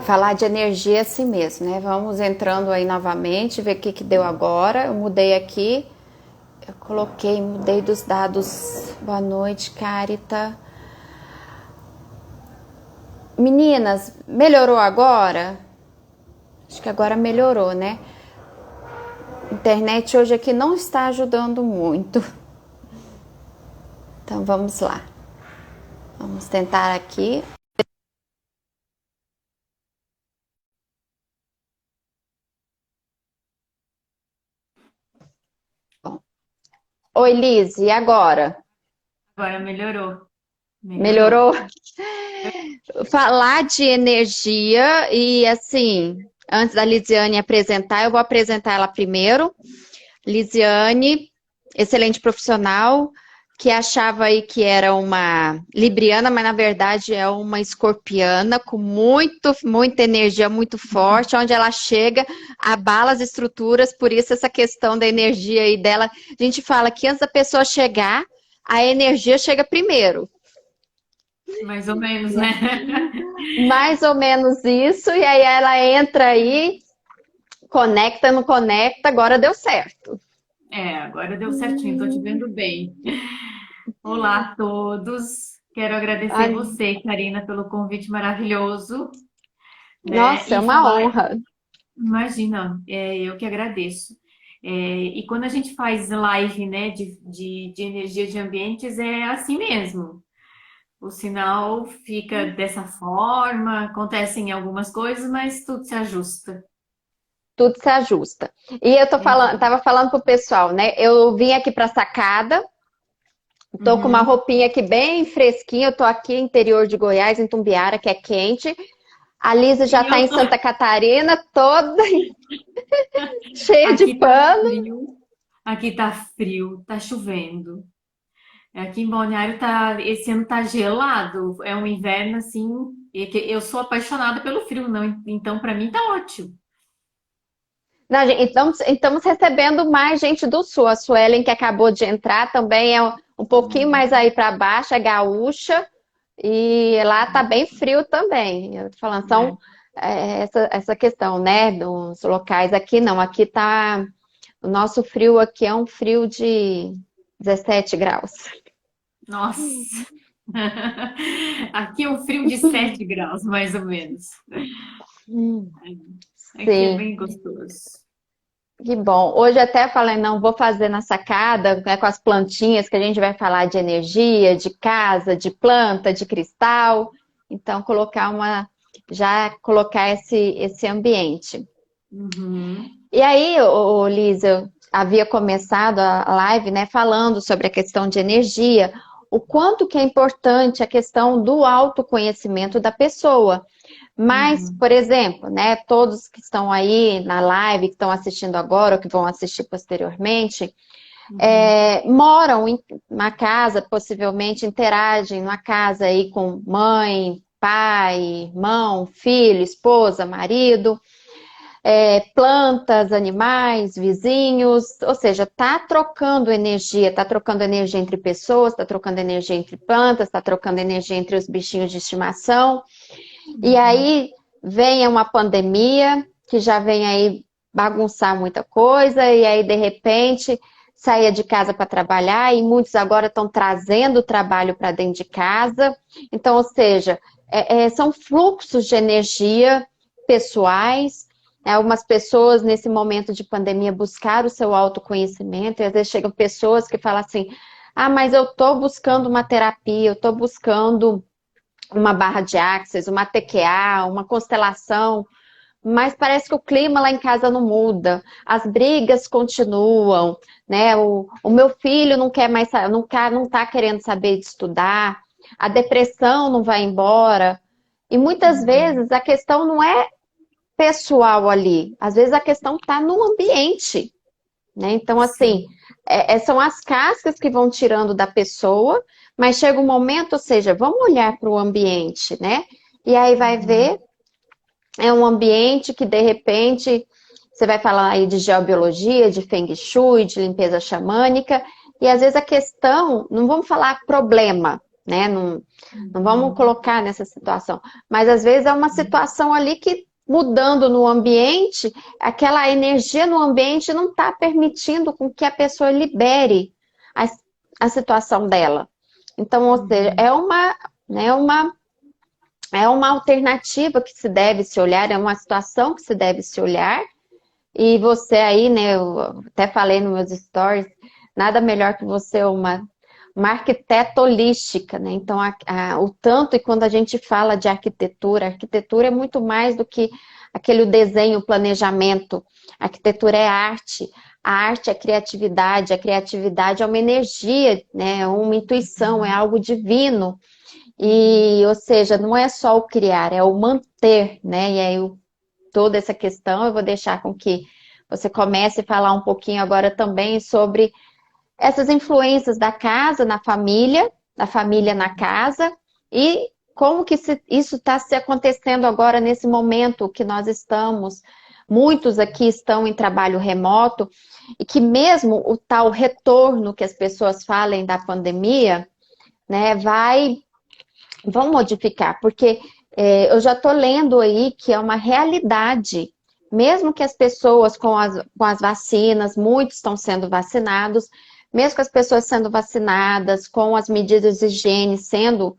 Falar de energia é assim mesmo, né? Vamos entrando aí novamente, ver o que que deu agora. Eu mudei aqui, mudei dos dados. Boa noite, Carita. Meninas, melhorou agora? Acho que agora melhorou, né? A internet hoje aqui não está ajudando muito. Então vamos lá. Vamos tentar aqui. Bom. Oi, Liz, e agora? Agora melhorou. Melhorou. Melhorou? Falar de energia e assim, antes da Lisiane apresentar, eu vou apresentar ela primeiro. Lisiane, excelente profissional, que achava aí que era uma libriana, mas na verdade é uma escorpiana com muita energia, muito forte, onde ela chega, abala as estruturas, por isso essa questão da energia aí dela, a gente fala que antes da pessoa chegar, a energia chega primeiro. Mais ou menos, né? Mais ou menos isso, e aí ela entra aí, conecta, não conecta, agora deu certo. É, agora deu certinho, tô te vendo bem. Olá a todos. Quero agradecer Ai, você, Karina, pelo convite maravilhoso, né? nossa, é E uma falar, honra. imagina, eu que agradeço. E quando a gente faz live, né, de energia de ambientes, é assim mesmo. O sinal fica dessa forma, acontecem algumas coisas, mas tudo se ajusta. Tudo se ajusta. E eu Exato. tava falando pro pessoal, né? Eu vim aqui pra sacada, tô com uma Uhum. roupinha aqui bem fresquinha, eu tô aqui interior de Goiás, em Tumbiara, que é quente. A Lisa já E tá eu em tô Santa Catarina, toda cheia de Aqui tá pano. frio, aqui tá frio, tá chovendo. Aqui em Balneário tá, esse ano tá gelado, é um inverno assim, e que eu sou apaixonada pelo frio, não, então para mim tá ótimo. Não, gente, então, estamos recebendo mais gente do sul. A Suelen, que acabou de entrar, também é um pouquinho mais aí para baixo, é gaúcha, e lá tá bem frio também. Eu tô falando, É. essa questão, né, dos locais aqui não. Aqui tá. O nosso frio aqui é um frio de 17 graus. Nossa, aqui é um frio de 7 graus, mais ou menos. Aqui é Sim. bem gostoso. Que bom. Hoje até falei, não, vou fazer na sacada, né, com as plantinhas, que a gente vai falar de energia, de casa, de planta, de cristal. Então, já colocar esse ambiente. Uhum, E aí, Lisa, eu havia começado a live, né, falando sobre a questão de energia, o quanto que é importante a questão do autoconhecimento da pessoa. Mas, uhum, por exemplo, né, todos que estão aí na live, que estão assistindo agora ou que vão assistir posteriormente, uhum, moram em uma casa, possivelmente interagem numa casa aí com mãe, pai, irmão, filho, esposa, marido, plantas, animais, vizinhos, ou seja, está trocando energia entre pessoas, está trocando energia entre plantas, está trocando energia entre os bichinhos de estimação. E uhum. aí vem uma pandemia que já vem aí bagunçar muita coisa, e aí de repente saía de casa para trabalhar, e muitos agora estão trazendo o trabalho para dentro de casa. Então, ou seja, são fluxos de energia pessoais. Algumas pessoas nesse momento de pandemia buscaram o seu autoconhecimento, e às vezes chegam pessoas que falam assim: ah, mas eu estou buscando uma terapia, eu estou buscando uma barra de axis, uma TQA, uma constelação, mas parece que o clima lá em casa não muda, as brigas continuam, né? O meu filho não quer mais, não está querendo saber de estudar, a depressão não vai embora. E muitas Uhum. vezes a questão não é pessoal ali, às vezes a questão está no ambiente, né? Então, assim, Sim. são as cascas que vão tirando da pessoa, mas chega um momento, ou seja, vamos olhar para o ambiente, né? E aí vai ver, Uhum. é um ambiente que de repente você vai falar aí de geobiologia, de feng shui, de limpeza xamânica, e às vezes a questão, não vamos falar problema, né? Não vamos colocar nessa situação. Mas às vezes é uma situação ali que mudando no ambiente, aquela energia no ambiente não está permitindo com que a pessoa libere a, a situação dela. Então, ou seja, né, é uma alternativa que se deve se olhar, é uma situação que se deve se olhar. E você aí, né, eu até falei nos meus stories, nada melhor que você, uma arquiteta holística, né? Então, o tanto, e quando a gente fala de arquitetura, arquitetura é muito mais do que aquele desenho, planejamento. A arquitetura é arte, a arte é criatividade, a criatividade é uma energia, né? É uma intuição, é algo divino. E, ou seja, não é só o criar, é o manter, né? E aí, toda essa questão, eu vou deixar com que você comece a falar um pouquinho agora também sobre essas influências da casa na família, da família na casa, e como que isso está se acontecendo agora nesse momento que nós estamos. Muitos aqui estão em trabalho remoto, e que mesmo o tal retorno que as pessoas falem da pandemia, né, vão modificar, porque eu já estou lendo aí que é uma realidade, mesmo que as pessoas com as vacinas, muitos estão sendo vacinados, mesmo com as pessoas sendo vacinadas, com as medidas de higiene sendo,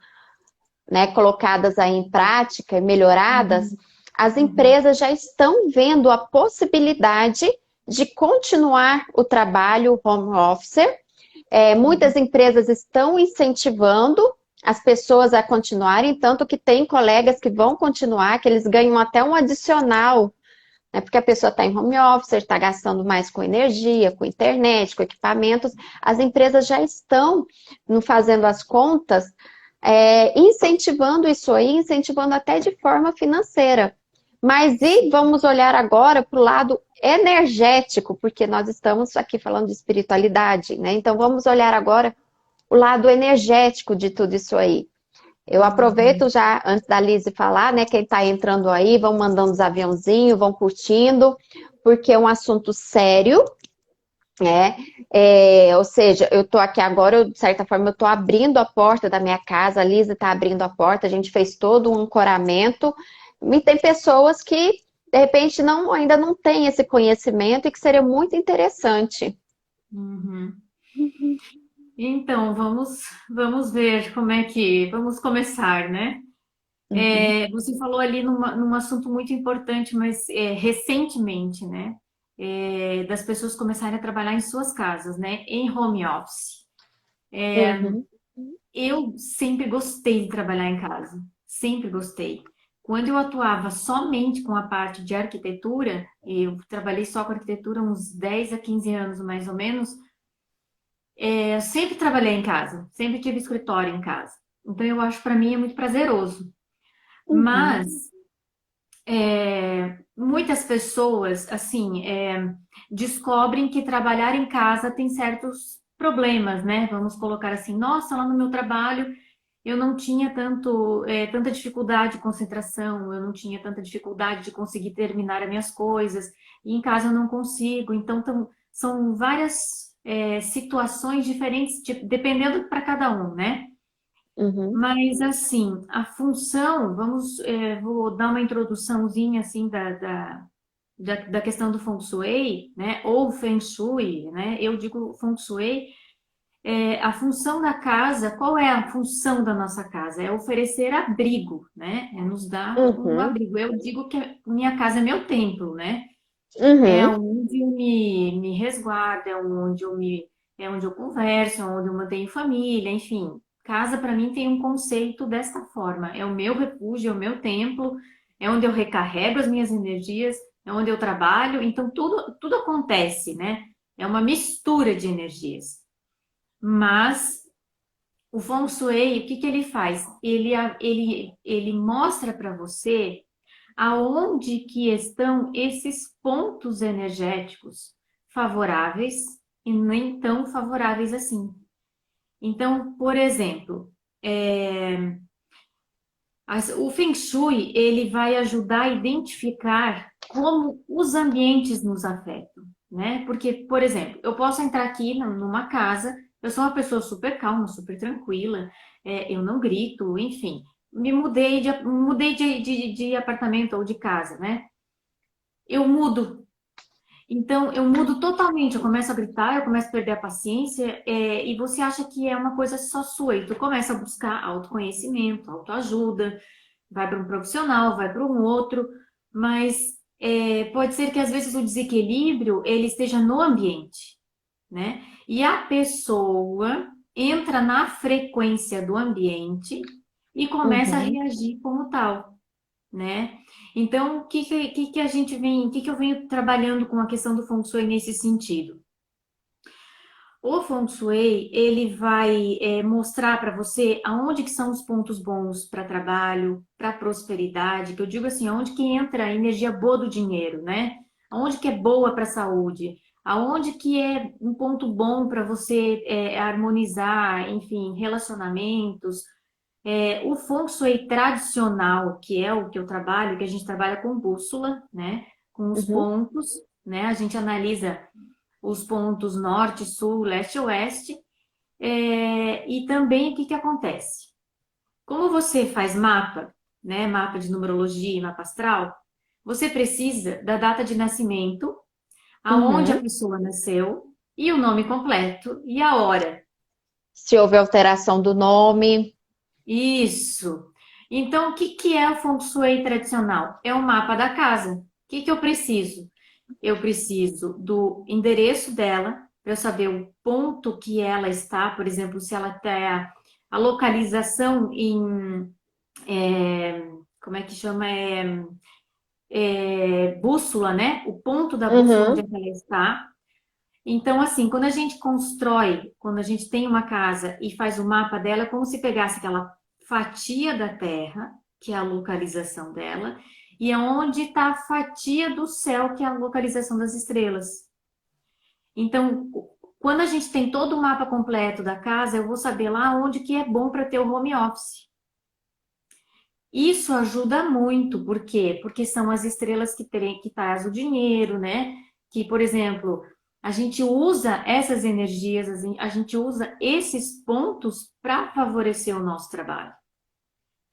né, colocadas aí em prática e melhoradas, as empresas já estão vendo a possibilidade de continuar o trabalho home office. Muitas empresas estão incentivando as pessoas a continuarem, tanto que tem colegas que vão continuar, que eles ganham até um adicional, né, porque a pessoa está em home office, está gastando mais com energia, com internet, com equipamentos. As empresas já estão fazendo as contas, incentivando isso aí, incentivando até de forma financeira. Mas e vamos olhar agora para o lado energético, porque nós estamos aqui falando de espiritualidade, né? Então vamos olhar agora o lado energético de tudo isso aí. Eu aproveito já, antes da Lizzy falar, né? Quem está entrando aí, vão mandando os aviãozinhos, vão curtindo, porque é um assunto sério, né? Ou seja, eu estou aqui agora, de certa forma, eu estou abrindo a porta da minha casa, a Lizzy está abrindo a porta, a gente fez todo um ancoramento, e tem pessoas que, de repente, ainda não têm esse conhecimento e que seria muito interessante. Uhum. Então, vamos ver como é que... Vamos começar, né? Você falou ali num assunto muito importante, mas recentemente, né? Das pessoas começarem a trabalhar em suas casas, né? Em home office. Uhum, Eu sempre gostei de trabalhar em casa, sempre gostei. Quando eu atuava somente com a parte de arquitetura, eu trabalhei só com arquitetura uns 10 a 15 anos mais ou menos, eu sempre trabalhei em casa, sempre tive escritório em casa. Então eu acho para mim é muito prazeroso. uhum, Mas muitas pessoas, assim, descobrem que trabalhar em casa tem certos problemas, né? Vamos colocar assim, nossa, lá no meu trabalho eu não tinha tanta dificuldade de concentração, eu não tinha tanta dificuldade de conseguir terminar as minhas coisas, e em casa eu não consigo. Então, são várias situações diferentes, dependendo para cada um, né? uhum, Mas, assim, a função, vou dar uma introduçãozinha, assim, da questão do Feng Shui, né? Ou Feng Shui, né? Eu digo Feng Shui. A função da casa, qual é a função da nossa casa? É oferecer abrigo, né? É nos dar um uhum, abrigo. Eu digo que minha casa é meu templo, né? É uhum, onde eu me resguardo, é onde eu converso, é onde eu mantenho família, enfim. Casa para mim tem um conceito desta forma. É o meu refúgio, é o meu templo, é onde eu recarrego as minhas energias, é onde eu trabalho. Então tudo acontece, né? É uma mistura de energias. Mas o Feng Shui, o que que ele faz? Ele mostra para você aonde que estão esses pontos energéticos favoráveis e nem tão favoráveis assim. Então, por exemplo, o Feng Shui, ele vai ajudar a identificar como os ambientes nos afetam, né? Porque, por exemplo, eu posso entrar aqui numa casa, Eu sou uma pessoa super calma, super tranquila, eu não grito, enfim. Me mudei de apartamento ou de casa, né? Eu mudo. Então, eu mudo totalmente. Eu começo a gritar, eu começo a perder a paciência, e você acha que é uma coisa só sua. E tu começa a buscar autoconhecimento, autoajuda, vai para um profissional, vai para um outro, mas pode ser que às vezes o desequilíbrio ele esteja no ambiente, né? E a pessoa entra na frequência do ambiente e começa a Uhum, reagir como tal, né? Então, o que a gente vem, o que eu venho trabalhando com a questão do Feng Shui nesse sentido? O Feng Shui, ele vai mostrar para você aonde que são os pontos bons para trabalho, para prosperidade, que eu digo assim, aonde que entra a energia boa do dinheiro, né? Aonde que é boa para a saúde, aonde que é um ponto bom para você harmonizar, enfim, relacionamentos. O Feng Shui tradicional, que é o que eu trabalho, que a gente trabalha com bússola, né? Com os uhum, pontos, né? A gente analisa os pontos norte, sul, leste e oeste. E também o que acontece? Como você faz mapa, né, mapa de numerologia e mapa astral, você precisa da data de nascimento, aonde a uhum. pessoa nasceu, e o nome completo e a hora. Se houve alteração do nome. Isso. Então, o que é o Feng Shui tradicional? É o mapa da casa. O que eu preciso? Eu preciso do endereço dela, para eu saber o ponto que ela está, por exemplo, se ela está a localização em, como é que chama? Bússola, né? O ponto da bússola onde Uhum, ela está. Então, assim, quando a gente constrói, quando a gente tem uma casa e faz o mapa dela, é como se pegasse aquela fatia da Terra, que é a localização dela, e é onde está a fatia do céu, que é a localização das estrelas. Então, quando a gente tem todo o mapa completo da casa, eu vou saber lá onde que é bom para ter o home office. Isso ajuda muito, por quê? Porque são as estrelas que traz o dinheiro, né? Que, por exemplo, a gente usa essas energias, a gente usa esses pontos para favorecer o nosso trabalho,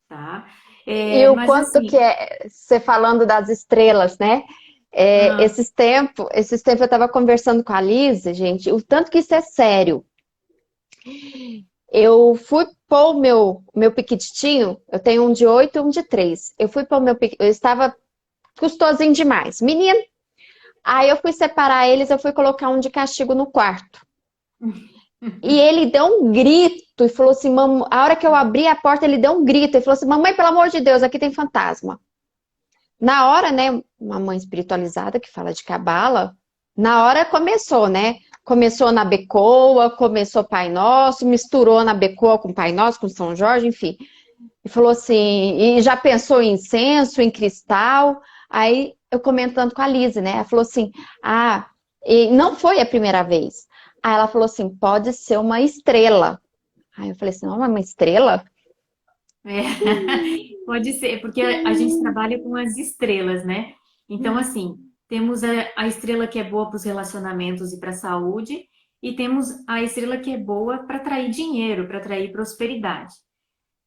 tá? e o Mas quanto que assim, é, você falando das estrelas, né? ah, Esses tempos eu estava conversando com a Lisa, gente, o tanto que isso é sério. Eu fui pôr o meu piquititinho, eu tenho um de 8 e um de 3. Eu fui pôr o meu piquititinho, eu estava custosinho demais. Menino, aí eu fui separar eles, eu fui colocar um de castigo no quarto. E ele deu um grito e falou assim, a hora que eu abri a porta, ele deu um grito e falou assim, mamãe, pelo amor de Deus, aqui tem fantasma. Na hora, né, uma mãe espiritualizada que fala de cabala, na hora começou, né? Começou na Becoa, começou Pai Nosso, misturou na Becoa com Pai Nosso, com São Jorge, enfim. E falou assim, e já pensou em incenso, em cristal? Aí eu comentando com a Lise, né? Ela falou assim, e não foi a primeira vez. Aí ela falou assim, pode ser uma estrela. Aí eu falei assim, não, é uma estrela? é, pode ser, porque a gente trabalha com as estrelas, né? Então, assim, temos a estrela que é boa para os relacionamentos e para a saúde, e temos a estrela que é boa para atrair dinheiro, para atrair prosperidade.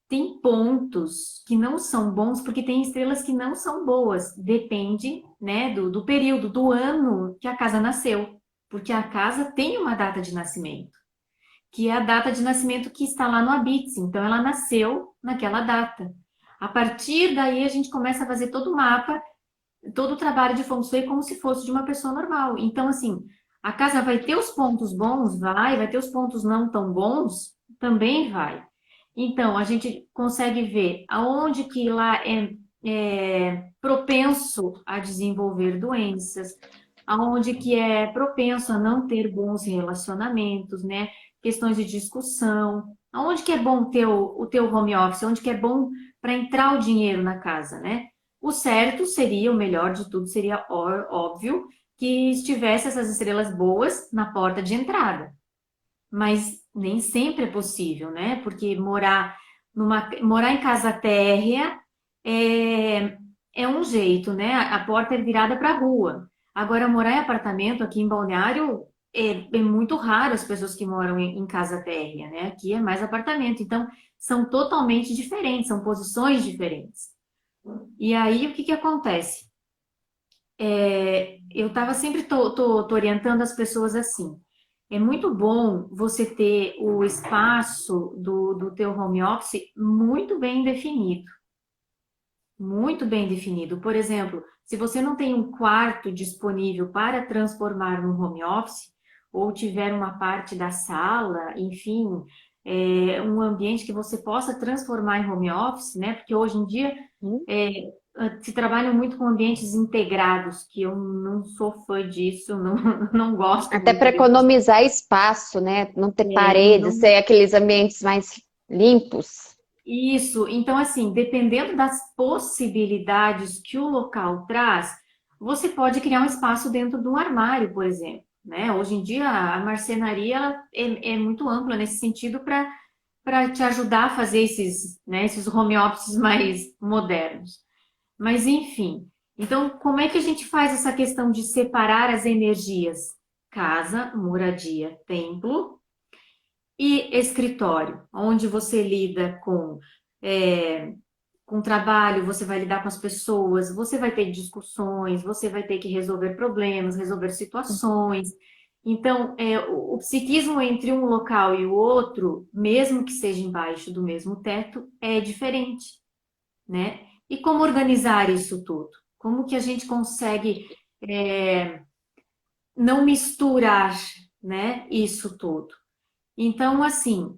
Tem pontos que não são bons, porque tem estrelas que não são boas. Depende, né, do período, do ano que a casa nasceu. Porque a casa tem uma data de nascimento, que é a data de nascimento que está lá no Abits. Então, ela nasceu naquela data. A partir daí, a gente começa a fazer todo o mapa, todo o trabalho de Feng Shui como se fosse de uma pessoa normal. Então, assim, a casa vai ter os pontos bons? Vai ter os pontos não tão bons? Também vai. Então, a gente consegue ver aonde que lá é propenso a desenvolver doenças, aonde que é propenso a não ter bons relacionamentos, né? Questões de discussão, aonde que é bom ter o teu home office, onde que é bom para entrar o dinheiro na casa, né? O certo seria, o melhor de tudo seria óbvio que estivesse essas estrelas boas na porta de entrada. Mas nem sempre é possível, né? Porque morar em casa térrea é, é um jeito, né? A porta é virada para a rua. Agora, morar em apartamento aqui em Balneário é muito raro as pessoas que moram em casa térrea, né? Aqui é mais apartamento. Então, são totalmente diferentes, são posições diferentes. E aí, o que que acontece? Eu estava sempre tô orientando as pessoas assim. É muito bom você ter o espaço do teu home office muito bem definido. Muito bem definido. Por exemplo, se você não tem um quarto disponível para transformar no home office, ou tiver uma parte da sala, enfim, um ambiente que você possa transformar em home office, né? Porque hoje em dia é, se trabalham muito com ambientes integrados, que eu não sou fã disso, não, não gosto Até muito para disso. economizar espaço, né? Não ter paredes, Não, ser aqueles ambientes mais limpos. isso, então assim, dependendo das possibilidades que o local traz, você pode criar um espaço dentro de um armário, por exemplo, né? Hoje em dia a marcenaria ela é muito ampla nesse sentido para te ajudar a fazer esses, né, esses home offices mais modernos. Mas enfim, então como é que a gente faz essa questão de separar as energias? Casa, moradia, templo e escritório, onde você lida é, com trabalho, você vai lidar com as pessoas, você vai ter discussões, você vai ter que resolver problemas, resolver situações. Então, o psiquismo entre um local e o outro, mesmo que seja embaixo do mesmo teto, é diferente, né? E como organizar isso tudo? Como que a gente consegue não misturar, né, isso tudo? Então, assim,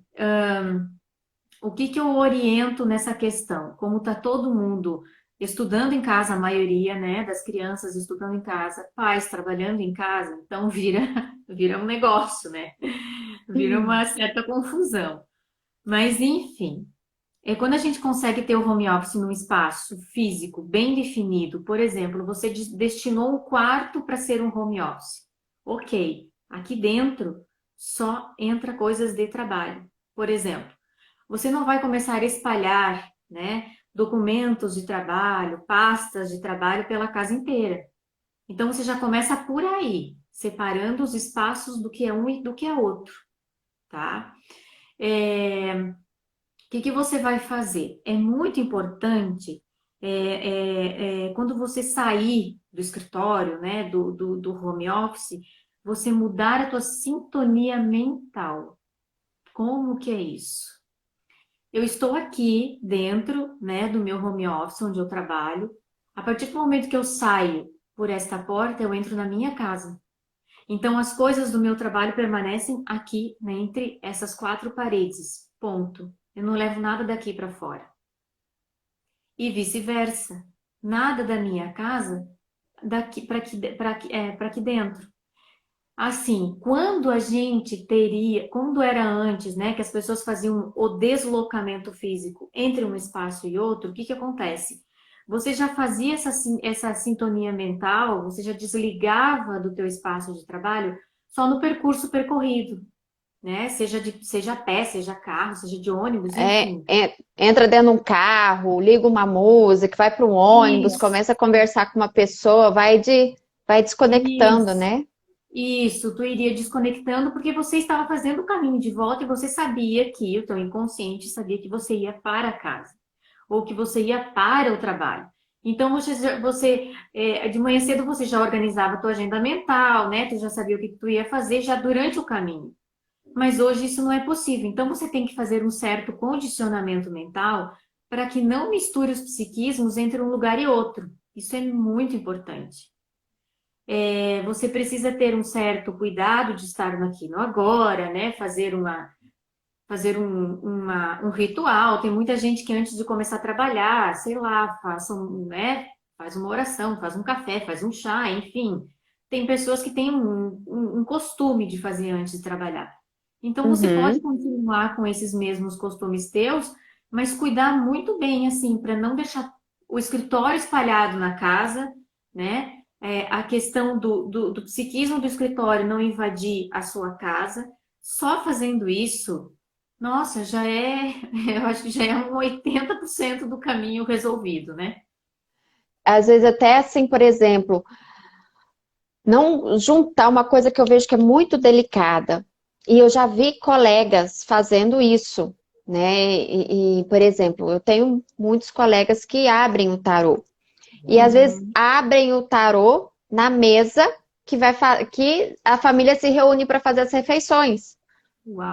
o que que eu oriento nessa questão? Como está todo mundo estudando em casa, a maioria, né, das crianças estudando em casa, pais trabalhando em casa, então vira um negócio, né? Vira uma certa confusão. Mas, enfim, quando a gente consegue ter o home office num espaço físico bem definido, por exemplo, você destinou um quarto para ser um home office. Ok, aqui dentro só entra coisas de trabalho. Por exemplo, você não vai começar a espalhar, né, documentos de trabalho, pastas de trabalho pela casa inteira. Então você já começa por aí, separando os espaços do que é um e do que é outro, tá? O que que você vai fazer? É muito importante quando você sair do escritório, né, do home office, você mudar a tua sintonia mental. Como que é isso? Eu estou aqui dentro, né, do meu home office, onde eu trabalho. A partir do momento que eu saio por esta porta, eu entro na minha casa. Então, as coisas do meu trabalho permanecem aqui, né, entre essas quatro paredes. Ponto. Eu não levo nada daqui para fora. E vice-versa. Nada da minha casa daqui para aqui dentro. Assim, quando era antes, né, que as pessoas faziam o deslocamento físico entre um espaço e outro, o que que acontece? Você já fazia essa sintonia mental, você já desligava do teu espaço de trabalho só no percurso percorrido, né? Seja a pé, seja carro, seja de ônibus, enfim. Entra dentro de um carro, liga uma música, vai para um ônibus, Isso, começa a conversar com uma pessoa, vai desconectando, isso. né? Isso, tu iria desconectando porque você estava fazendo o caminho de volta e você sabia que, o teu inconsciente sabia que você ia para casa ou que você ia para o trabalho. Então, de manhã cedo você já organizava a tua agenda mental, né? Tu já sabia o que tu ia fazer já durante o caminho. Mas hoje isso não é possível. Então, você tem que fazer um certo condicionamento mental para que não misture os psiquismos entre um lugar e outro. Isso é muito importante. Você precisa ter um certo cuidado de estar no aqui no agora, né? Fazer um ritual. Tem muita gente que antes de começar a trabalhar, sei lá, né? Faz uma oração, faz um café, faz um chá, enfim. Tem pessoas que têm um costume de fazer antes de trabalhar. Então você pode Uhum. continuar com esses mesmos costumes teus, mas cuidar muito bem, assim, para não deixar o escritório espalhado na casa, né? A questão do psiquismo do escritório não invadir a sua casa. Só fazendo isso, nossa, eu acho que já é um 80% do caminho resolvido, né? Às vezes até assim, por exemplo, não juntar uma coisa que eu vejo que é muito delicada. E eu já vi colegas fazendo isso, né? Por exemplo, eu tenho muitos colegas que abrem o tarô. E às vezes Uhum. abrem o tarô na mesa que a família se reúne para fazer as refeições.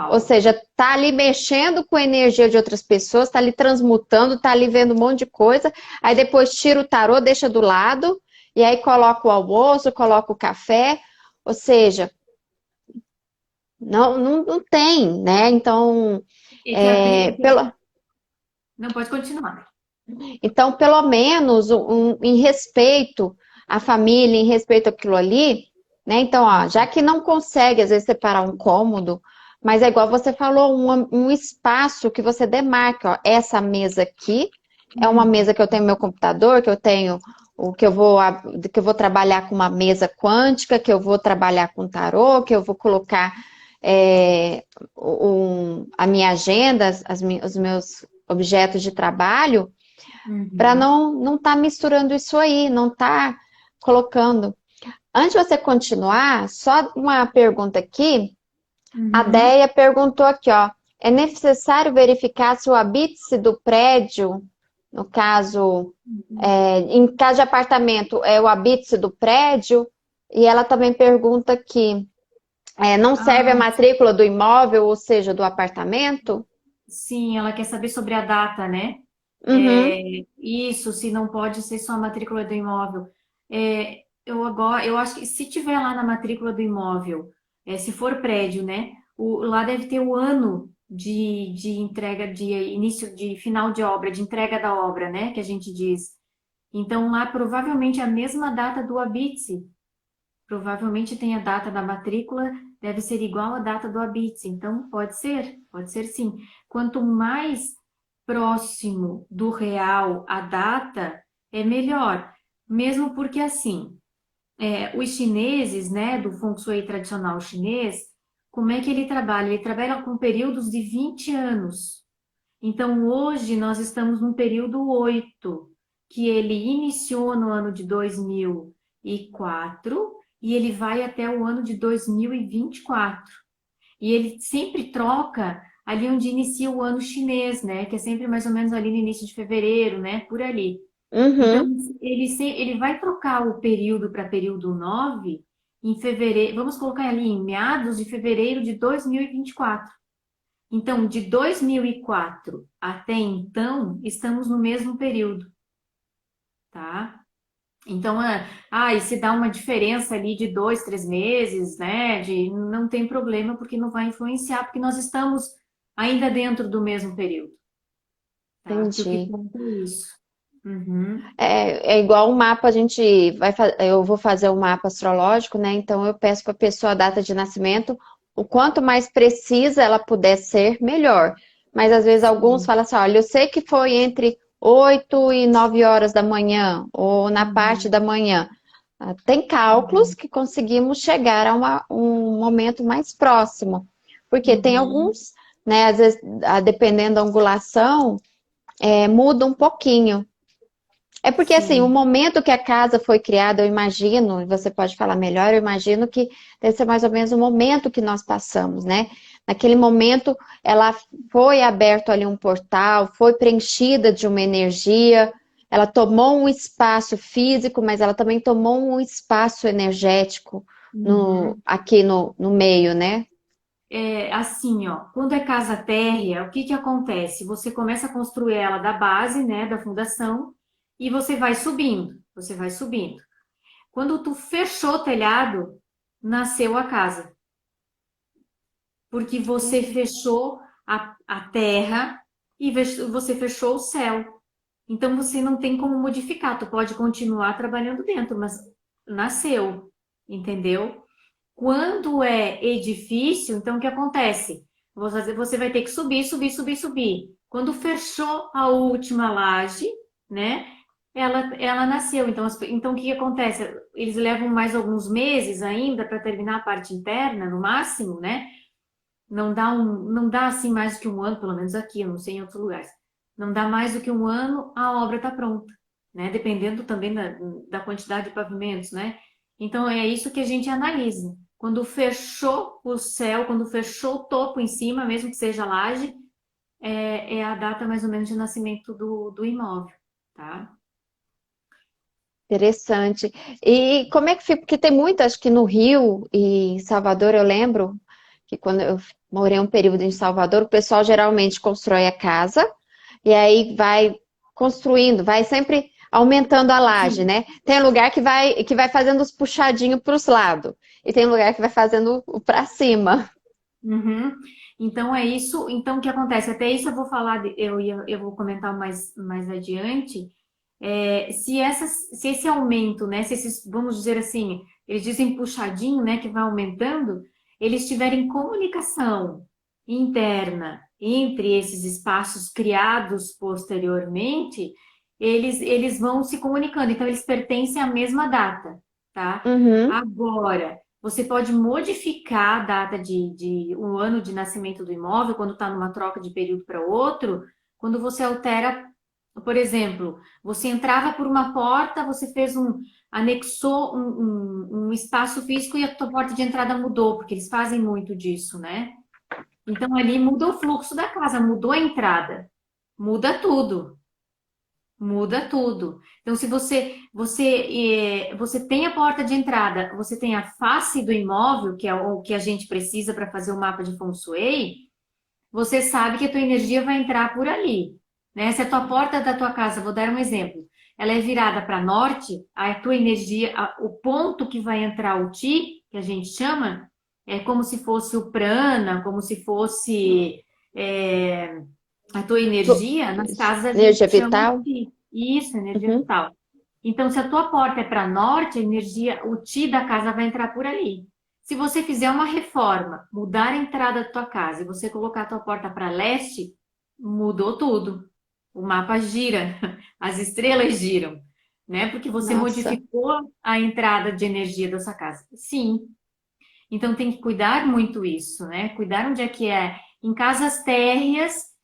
Ou Uau. seja, tá ali mexendo com a energia de outras pessoas, tá ali transmutando, tá ali vendo um monte de coisa, aí depois tira o tarô, deixa do lado, e aí coloca o almoço, coloca o café, ou seja, não tem, né? Então, É que abrir. pelo, Não pode continuar. então, pelo menos em respeito à família, em respeito àquilo ali, né? Então, ó, já que não consegue, às vezes, separar um cômodo, mas é igual você falou, um espaço que você demarque, ó, essa mesa aqui é uma Uhum. mesa que eu tenho meu computador, que eu tenho o que eu vou trabalhar com uma mesa quântica, que eu vou trabalhar com tarô, que eu vou colocar a minha agenda, os meus objetos de trabalho, para Uhum. não tá misturando isso aí, não tá colocando. Antes de você continuar, só uma pergunta aqui. A Uhum. Deia perguntou aqui, ó. É necessário verificar se o habite do prédio, no caso, em caso de apartamento, é o habite do prédio? E ela também pergunta aqui, não serve a Ah, matrícula do imóvel, ou seja, do apartamento? sim, ela quer saber sobre a data, né? Uhum, Isso, se não pode ser só a matrícula do imóvel. Eu acho que se tiver lá na matrícula do imóvel, se for prédio, né? Lá deve ter o ano de entrega, de início, de final de obra, de entrega da obra, né? Que a gente diz. Então lá provavelmente é a mesma data do habite. Provavelmente tem a data da matrícula, deve ser igual à data do habite. Então pode ser sim. Quanto mais próximo do real a data, é melhor. Mesmo porque, assim, os chineses, né, do Feng Shui tradicional chinês, como é que ele trabalha? Ele trabalha com períodos de 20 anos. Então, hoje nós estamos no período 8, que ele iniciou no ano de 2004 e ele vai até o ano de 2024. E ele sempre troca ali onde inicia o ano chinês, né? Que é sempre mais ou menos ali no início de fevereiro, né? Por ali. Então, uhum, ele vai trocar o período para período 9 em fevereiro. Vamos colocar ali em meados de fevereiro de 2024. Então, de 2004 até então, estamos no mesmo período, tá? Então, e se dá uma diferença ali de 2, 3 meses, né? Não tem problema, porque não vai influenciar, porque nós estamos ainda dentro do mesmo período, tá? Que o que entendi. conta é isso. Uhum, É igual um mapa, eu vou fazer um mapa astrológico, né? Então eu peço para a pessoa a data de nascimento, o quanto mais precisa ela puder ser, melhor. Mas às vezes alguns sim. falam assim, olha, eu sei que foi entre 8 e 9 horas da manhã, ou na parte da Uhum, manhã. Tem cálculos uhum, que conseguimos chegar a um momento mais próximo. Porque tem uhum, alguns, né, às vezes, dependendo da angulação, muda um pouquinho. É porque, assim, o sim. momento que a casa foi criada, eu imagino, e você pode falar melhor, eu imagino que deve ser mais ou menos o momento que nós passamos, né? Naquele momento, ela foi aberto ali um portal, foi preenchida de uma energia, ela tomou um espaço físico, mas ela também tomou um espaço energético Uhum. aqui no meio, né? Assim, ó, quando é casa térrea, o que que acontece? Você começa a construir ela da base, né, da fundação, e você vai subindo, você vai subindo. Quando tu fechou o telhado, nasceu a casa, porque você fechou a terra e você fechou o céu. Então você não tem como modificar, tu pode continuar trabalhando dentro, mas nasceu, entendeu? Quando é edifício, então o que acontece? Você vai ter que subir, subir, subir, subir. Quando fechou a última laje, né? Ela nasceu. Então o que acontece? Eles levam mais alguns meses ainda para terminar a parte interna, no máximo, né? Não dá assim mais do que um ano, pelo menos aqui, eu não sei em outros lugares. Não dá mais do que um ano, a obra está pronta, né? Dependendo também da quantidade de pavimentos, né? Então, é isso que a gente analisa. Quando fechou o céu, quando fechou o topo em cima, mesmo que seja laje, é a data mais ou menos de nascimento do imóvel, tá? Interessante. E como é que fica? Porque tem muito, acho que no Rio e em Salvador, eu lembro que quando eu morei um período em Salvador, o pessoal geralmente constrói a casa e aí vai construindo, vai sempre aumentando a laje, Sim. né? Tem lugar que vai fazendo os puxadinhos para os lados e tem lugar que vai fazendo o para cima. Uhum. Então é isso. Então o que acontece? Até isso eu vou falar, eu vou comentar mais adiante. Se esse aumento, né? Se esses, vamos dizer assim, eles dizem puxadinho, né? Que vai aumentando, eles tiverem comunicação interna entre esses espaços criados posteriormente, eles vão se comunicando. Então eles pertencem à mesma data, tá? Uhum. Agora você pode modificar a data de um ano de nascimento do imóvel quando está numa troca de período para outro, quando você altera, por exemplo, você entrava por uma porta, você anexou um espaço físico e a tua porta de entrada mudou, porque eles fazem muito disso, né? Então ali muda o fluxo da casa, mudou a entrada, muda tudo. Muda tudo. Então, se você tem a porta de entrada, você tem a face do imóvel, que é o que a gente precisa para fazer o mapa de Feng Shui, você sabe que a tua energia vai entrar por ali, né? Se a tua porta da tua casa, vou dar um exemplo, ela é virada para norte, a tua energia, o ponto que vai entrar o Ti, que a gente chama, é como se fosse o prana, como se fosse é, a tua energia, nas casas a Energia gente chama vital. Ti. Isso, energia Uhum. vital. Então, se a tua porta é para norte, a energia, o Ti da casa vai entrar por ali. Se você fizer uma reforma, mudar a entrada da tua casa e você colocar a tua porta para leste, mudou tudo. O mapa gira, as estrelas giram, né? Porque você Nossa. modificou a entrada de energia da sua casa. Sim. Então tem que cuidar muito isso, né? Cuidar onde é que é. Em casas térreas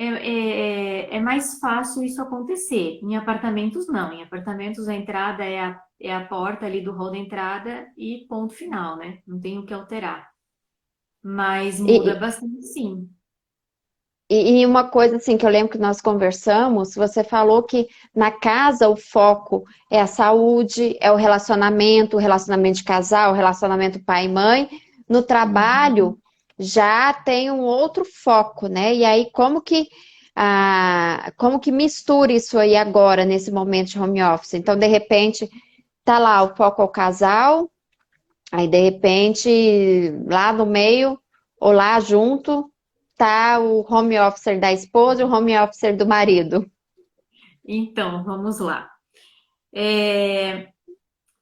é mais fácil isso acontecer. Em apartamentos, não. Em apartamentos, a entrada é a porta ali do hall da entrada e ponto final, né? Não tem o que alterar. Mas muda E, bastante, sim. e uma coisa assim que eu lembro que nós conversamos, você falou que na casa o foco é a saúde, é o relacionamento de casal, o relacionamento pai e mãe. No trabalho Uhum. já tem um outro foco, né? E aí como que mistura isso aí agora nesse momento de home office? Então, de repente, tá lá o foco ao casal, aí de repente lá no meio ou lá junto tá o home officer da esposa e o home officer do marido. Então, vamos lá. É,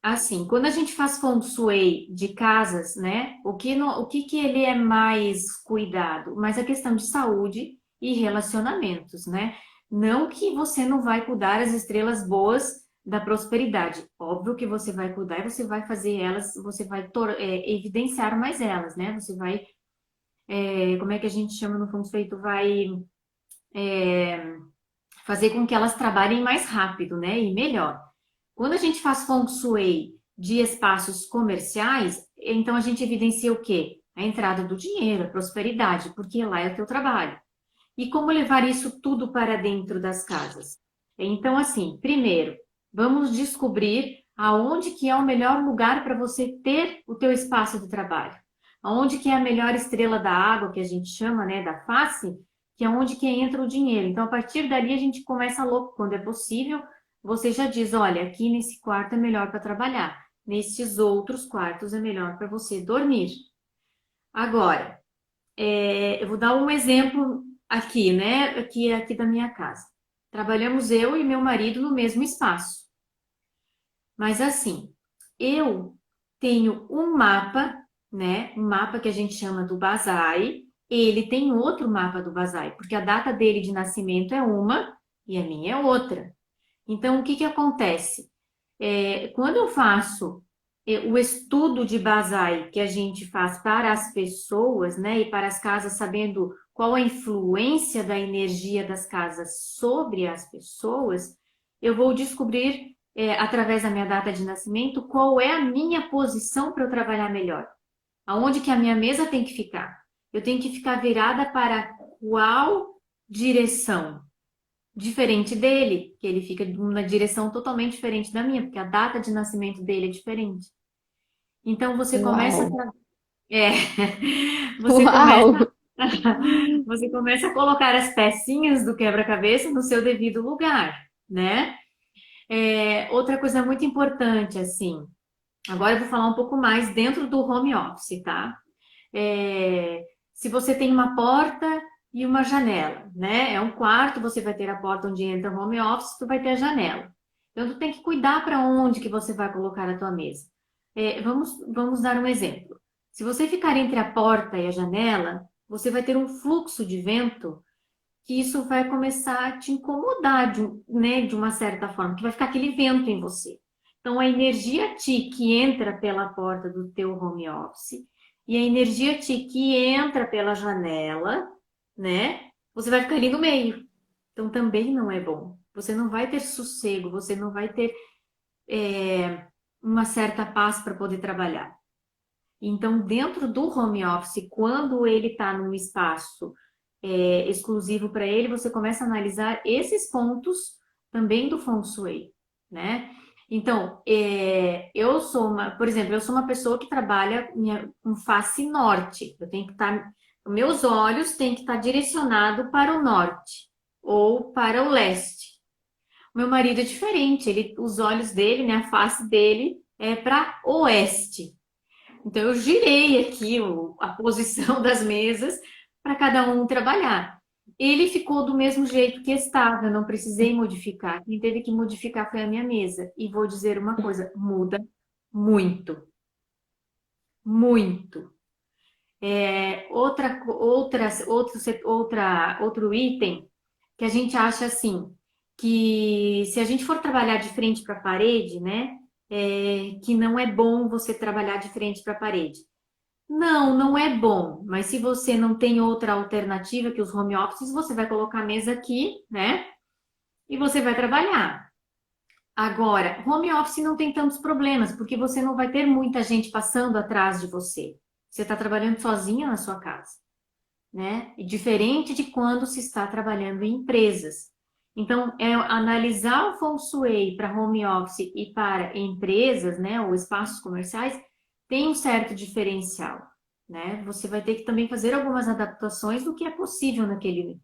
Assim, quando a gente faz feng shui de casas, né? O que que ele é mais cuidado? Mais a questão de saúde e relacionamentos, né? Não que você não vai cuidar as estrelas boas da prosperidade. Óbvio que você vai cuidar e você vai fazer elas, você vai evidenciar mais elas, né? Você vai, como é que a gente chama no feng shui? Tu vai fazer com que elas trabalhem mais rápido, né? E melhor. Quando a gente faz feng shui de espaços comerciais, então a gente evidencia o quê? A entrada do dinheiro, a prosperidade, porque lá é o teu trabalho. E como levar isso tudo para dentro das casas? Então, assim, primeiro, vamos descobrir aonde que é o melhor lugar para você ter o teu espaço de trabalho. Aonde que é a melhor estrela da água, que a gente chama, né, da face, que é onde que entra o dinheiro. Então, a partir dali, a gente começa louco, quando é possível, você já diz, olha, aqui nesse quarto é melhor para trabalhar, nesses outros quartos é melhor para você dormir. Agora, eu vou dar um exemplo aqui, né? Aqui da minha casa. Trabalhamos eu e meu marido no mesmo espaço. Mas assim, eu tenho um mapa, né? Um mapa que a gente chama do Basai. Ele tem outro mapa do Basai, porque a data dele de nascimento é uma e a minha é outra. Então, o que que acontece? Quando eu faço o estudo de Basai que a gente faz para as pessoas, né, e para as casas, sabendo qual a influência da energia das casas sobre as pessoas, eu vou descobrir. através da minha data de nascimento, qual é a minha posição para eu trabalhar melhor. Aonde que a minha mesa tem que ficar? Eu tenho que ficar virada para qual direção? Diferente dele, que ele fica numa direção totalmente diferente da minha, porque a data de nascimento dele é diferente. Então você começa Uau! é, você começa Uau! você começa a colocar as pecinhas do quebra-cabeça no seu devido lugar, né? Outra coisa muito importante, assim, agora eu vou falar um pouco mais dentro do home office, tá? Se você tem uma porta e uma janela, né? É um quarto, você vai ter a porta onde entra o home office, tu vai ter a janela. Então, tu tem que cuidar para onde que você vai colocar a tua mesa. Vamos dar um exemplo. Se você ficar entre a porta e a janela, você vai ter um fluxo de vento que isso vai começar a te incomodar né, de uma certa forma, que vai ficar aquele vento em você. Então, a energia ti que entra pela porta do teu home office e a energia ti que entra pela janela, né? Você vai ficar ali no meio. Então, também não é bom. Você não vai ter sossego, você não vai ter uma certa paz para poder trabalhar. Então, dentro do home office, quando ele está num espaço exclusivo para ele, você começa a analisar esses pontos também do Feng Shui, né? Então, por exemplo, eu sou uma pessoa que trabalha com face norte. Eu tenho que estar, meus olhos têm que estar direcionados para o norte ou para o leste. O meu marido é diferente, os olhos dele, né, a face dele é para oeste. Então, eu girei aqui a posição das mesas para cada um trabalhar. Ele ficou do mesmo jeito que estava, eu não precisei modificar. Quem teve que modificar foi a minha mesa. E vou dizer uma coisa: muda muito. Muito. Outro item que a gente acha assim, que se a gente for trabalhar de frente para a parede, né? Que não é bom você trabalhar de frente para a parede. Não, não é bom. Mas se você não tem outra alternativa que os home offices, você vai colocar a mesa aqui, né? E você vai trabalhar. Agora, home office não tem tantos problemas, porque você não vai ter muita gente passando atrás de você. Você está trabalhando sozinha na sua casa, né? E diferente de quando se está trabalhando em empresas. Então, analisar o Feng Shui para home office e para empresas, né, ou espaços comerciais, tem um certo diferencial, né? Você vai ter que também fazer algumas adaptações do que é possível naquele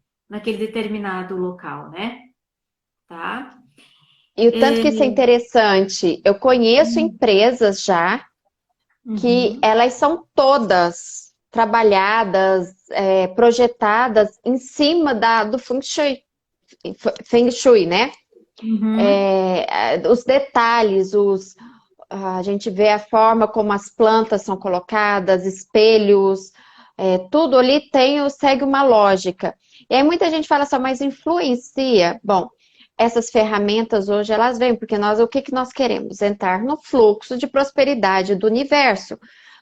determinado local, né? Tá? E o tanto que isso é interessante, eu conheço empresas já que Uhum, elas são todas trabalhadas, projetadas em cima do Feng Shui, né? uhum, Os detalhes, a gente vê a forma como as plantas são colocadas, espelhos, tudo ali segue uma lógica. E aí muita gente fala só, mas influencia? Bom, essas ferramentas hoje elas vêm, porque o que nós queremos? Entrar no fluxo de prosperidade do universo.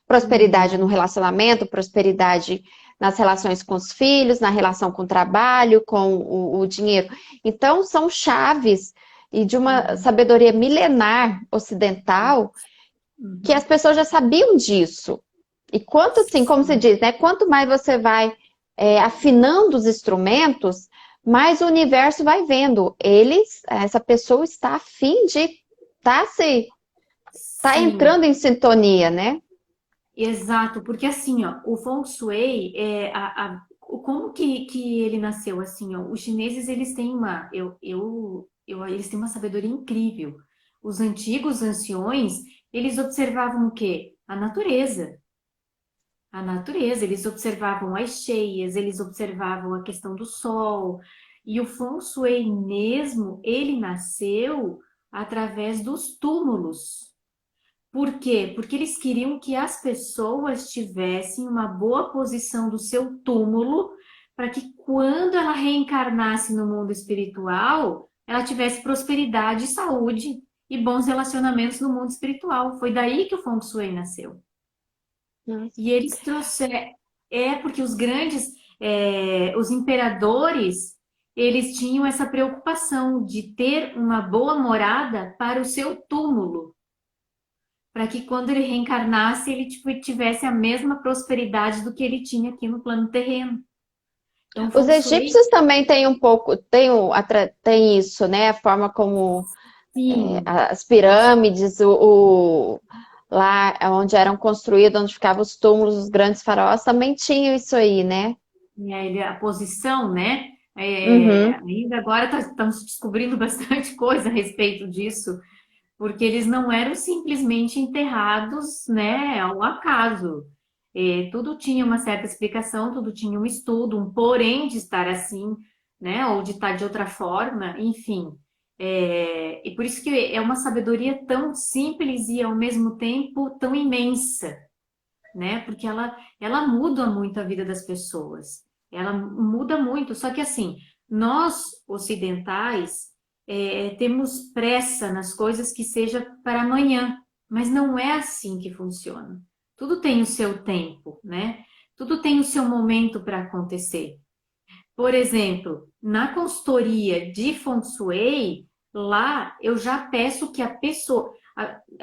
Prosperidade no uhum, relacionamento, prosperidade nas relações com os filhos, na relação com o trabalho, com o dinheiro. Então, são chaves e de uma uhum, sabedoria milenar ocidental que as uhum. pessoas já sabiam disso. E quanto, assim, como se Sim. diz, né? Quanto mais você vai afinando os instrumentos, mais o universo vai vendo. Essa pessoa está a fim de tá Sim. entrando em sintonia, né? Exato, porque assim, ó, o Feng Shui, como que ele nasceu assim, ó, os chineses, eles têm eles têm uma sabedoria incrível. Os antigos anciões, eles observavam o quê? A natureza. A natureza, eles observavam as cheias, eles observavam a questão do sol. E o Feng Shui mesmo, ele nasceu através dos túmulos. Por quê? Porque eles queriam que as pessoas tivessem uma boa posição do seu túmulo, para que quando ela reencarnasse no mundo espiritual, ela tivesse prosperidade, saúde e bons relacionamentos no mundo espiritual. Foi daí que o Feng Shui nasceu. Nossa. E eles trouxeram, porque os imperadores, eles tinham essa preocupação de ter uma boa morada para o seu túmulo, para que quando ele reencarnasse, ele tipo, tivesse a mesma prosperidade do que ele tinha aqui no plano terreno. Então, Os Feng Shui, egípcios também têm um pouco, tem isso, né? A forma como sim, as pirâmides, lá onde eram construídos, onde ficavam os túmulos, os grandes faraós, também tinham isso aí, né? a posição, né? Uhum. Ainda agora estamos descobrindo bastante coisa a respeito disso, porque eles não eram simplesmente enterrados, né, ao acaso. Tudo tinha uma certa explicação, tudo tinha um estudo, um porém de estar assim, né, ou de estar de outra forma, enfim. E por isso que é uma sabedoria tão simples e ao mesmo tempo tão imensa, né? Porque ela muda muito a vida das pessoas. Ela muda muito. Só que assim, nós ocidentais temos pressa nas coisas que seja para amanhã, mas não é assim que funciona. Tudo tem o seu tempo, né? Tudo tem o seu momento para acontecer. Por exemplo, na consultoria de Feng Shui, lá eu já peço que a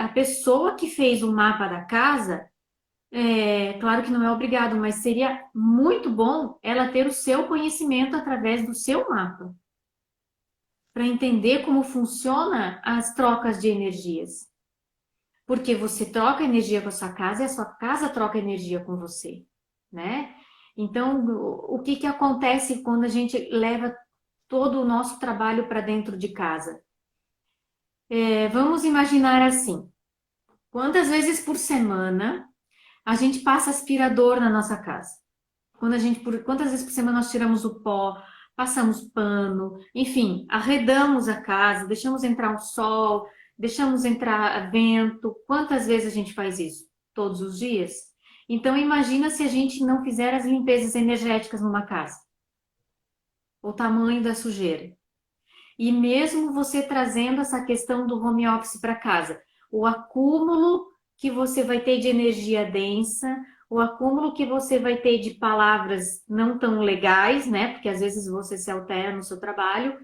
pessoa que fez o mapa da casa claro que não é obrigado, mas seria muito bom ela ter o seu conhecimento através do seu mapa, para entender como funciona as trocas de energias. Porque você troca energia com a sua casa e a sua casa troca energia com você, né? Então, o que que acontece quando a gente leva todo o nosso trabalho para dentro de casa? Vamos imaginar assim: quantas vezes por semana a gente passa aspirador na nossa casa? Quantas vezes por semana nós tiramos o pó, passamos pano, enfim, arredamos a casa, deixamos entrar o sol, deixamos entrar vento. Quantas vezes a gente faz isso? Todos os dias? Então imagina se a gente não fizer as limpezas energéticas numa casa. O tamanho da sujeira. E mesmo você trazendo essa questão do home office para casa, o acúmulo que você vai ter de energia densa, o acúmulo que você vai ter de palavras não tão legais, né? Porque às vezes você se altera no seu trabalho.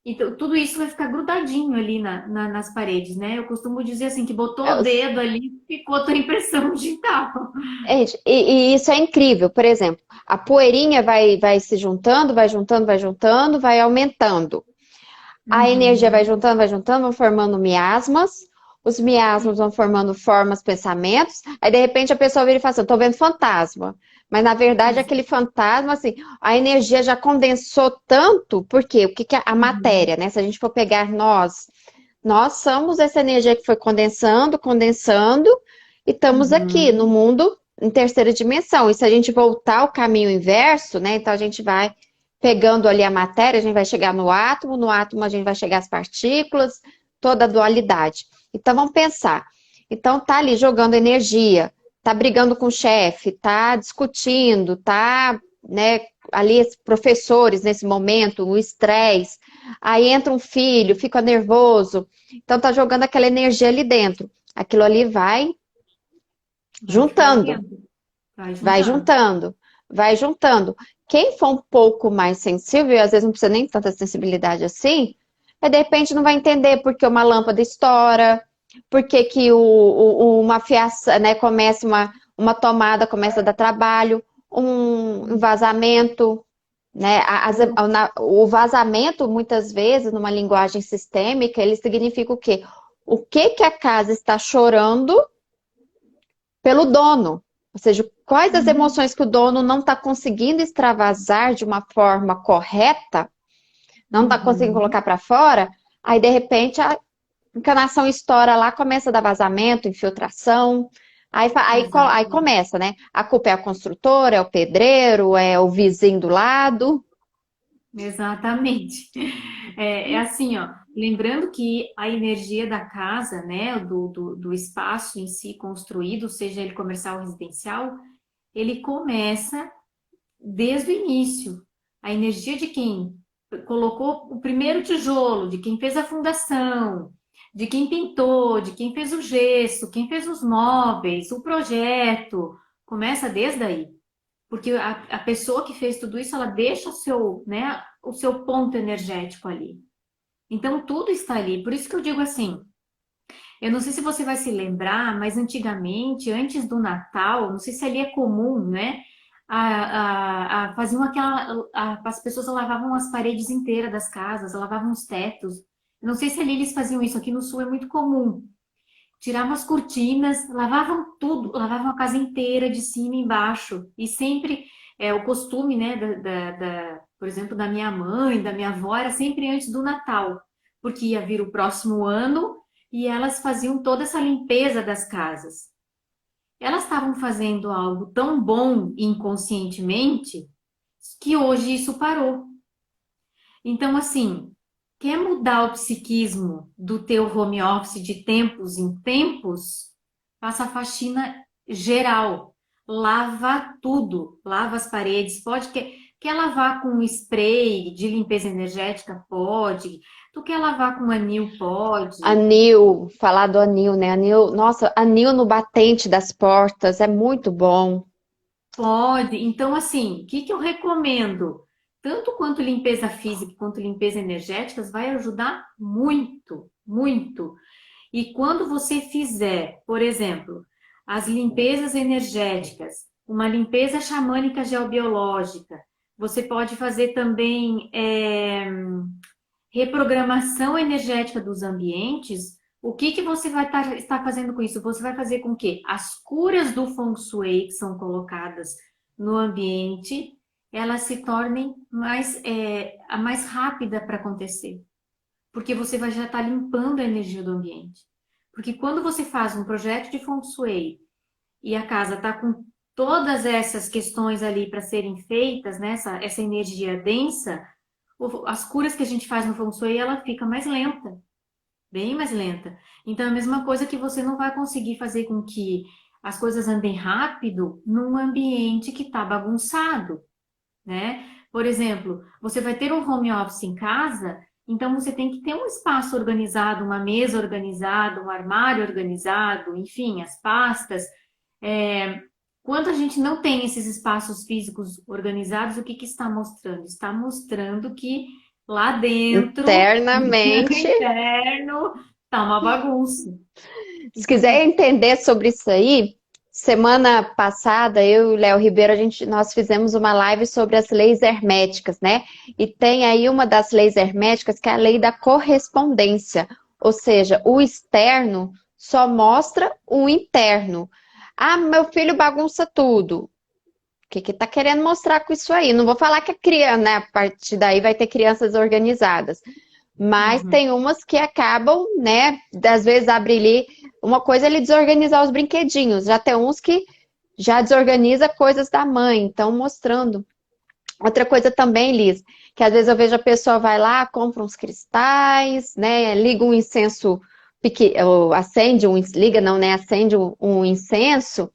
Então, tudo isso vai ficar grudadinho ali nas paredes, né? Eu costumo dizer assim, que botou É, o dedo ali, ficou a tua impressão digital. gente, e isso é incrível. Por exemplo, a poeirinha vai se juntando, vai juntando, vai juntando, vai aumentando. A energia Uhum. vai juntando, vão formando miasmas. Os miasmas vão formando formas, pensamentos. Aí, de repente, a pessoa vira e fala assim, eu tô vendo fantasma. Mas, na verdade, aquele fantasma, assim, a energia já condensou tanto, porque o que que é a matéria, Uhum. né? Se a gente for pegar nós somos essa energia que foi condensando, condensando, e estamos aqui no Uhum. mundo em terceira dimensão. E se a gente voltar ao caminho inverso, né? Então a gente vai pegando ali a matéria, a gente vai chegar no átomo a gente vai chegar às partículas, toda a dualidade. Então vamos pensar. Então tá ali jogando energia, tá brigando com o chefe, tá discutindo, tá, né, ali professores nesse momento, o estresse. Aí entra um filho, fica nervoso, então tá jogando aquela energia ali dentro. Aquilo ali Vai juntando, fervendo, vai vai juntando. juntando, vai juntando. Quem for um pouco mais sensível, e às vezes não precisa nem tanta sensibilidade assim, de repente não vai entender porque uma lâmpada estoura, porque que uma fiação, né, começa uma tomada, começa a dar trabalho, um vazamento, né? O vazamento, muitas vezes, numa linguagem sistêmica, ele significa o quê? O que que a casa está chorando pelo dono? Ou seja, quais as Uhum. emoções que o dono não está conseguindo extravasar de uma forma correta, não está conseguindo Uhum. colocar para fora, aí de repente a encanação estoura lá, começa a dar vazamento, infiltração. Aí Exato. começa, né? A culpa é a construtora, é o pedreiro, é o vizinho do lado. Exatamente. É assim, ó, lembrando que a energia da casa, né, do espaço em si construído, seja ele comercial ou residencial, ele começa desde o início. A energia de quem colocou o primeiro tijolo, de quem fez a fundação, de quem pintou, de quem fez o gesso, quem fez os móveis, o projeto, começa desde aí. Porque a pessoa que fez tudo isso, ela deixa né, o seu ponto energético ali. Então, tudo está ali. Por isso que eu digo assim, eu não sei se você vai se lembrar, mas antigamente, antes do Natal, não sei se ali é comum, né? Faziam as pessoas lavavam as paredes inteiras das casas, lavavam os tetos. Eu não sei se ali eles faziam isso, aqui no Sul é muito comum. Tiravam as cortinas, lavavam tudo, lavavam a casa inteira, de cima e embaixo. E sempre, o costume, né, por exemplo, da minha mãe, da minha avó, era sempre antes do Natal, porque ia vir o próximo ano e elas faziam toda essa limpeza das casas. Elas estavam fazendo algo tão bom inconscientemente que hoje isso parou. Então, assim, quer mudar o psiquismo do teu home office de tempos em tempos? Faça a faxina geral. Lava tudo. Lava as paredes. Quer lavar com spray de limpeza energética? Pode. Tu quer lavar com anil? Pode. Anil, falar do anil, né? Anil, nossa, anil no batente das portas é muito bom. Pode. Então, assim, o que que eu recomendo? Tanto quanto limpeza física quanto limpeza energética vai ajudar muito, muito. E quando você fizer, por exemplo, as limpezas energéticas, uma limpeza xamânica geobiológica, você pode fazer também reprogramação energética dos ambientes. O que que você vai estar fazendo com isso? Você vai fazer com que as curas do Feng Shui que são colocadas no ambiente, elas se tornem a mais rápida para acontecer. Porque você vai já estar limpando a energia do ambiente. Porque quando você faz um projeto de Feng Shui e a casa está com todas essas questões ali para serem feitas, né, essa energia densa, as curas que a gente faz no Feng Shui, ela fica mais lenta, bem mais lenta. Então, é a mesma coisa que você não vai conseguir fazer com que as coisas andem rápido num ambiente que está bagunçado, né? Por exemplo, você vai ter um home office em casa, então você tem que ter um espaço organizado, uma mesa organizada, um armário organizado, enfim, as pastas. É, Quando a gente não tem esses espaços físicos organizados, o que que está mostrando? Está mostrando que lá dentro, no Internamente. interno, está uma bagunça. Se Então, quiser entender sobre isso aí, semana passada eu e o Léo Ribeiro, nós fizemos uma live sobre as leis herméticas, né? E tem aí uma das leis herméticas que é a lei da correspondência, ou seja, o externo só mostra o interno. Ah, meu filho bagunça tudo. O que que tá querendo mostrar com isso aí? Não vou falar que é criança, né? A partir daí vai ter crianças organizadas. Mas uhum, tem umas que acabam, né? Às vezes abre ali. Uma coisa é ele desorganizar os brinquedinhos. Já tem uns que já desorganiza coisas da mãe, então mostrando. Outra coisa também, Liz, que às vezes eu vejo a pessoa vai lá, compra uns cristais, né? Liga um incenso, ou acende um, liga não, né? Acende um incenso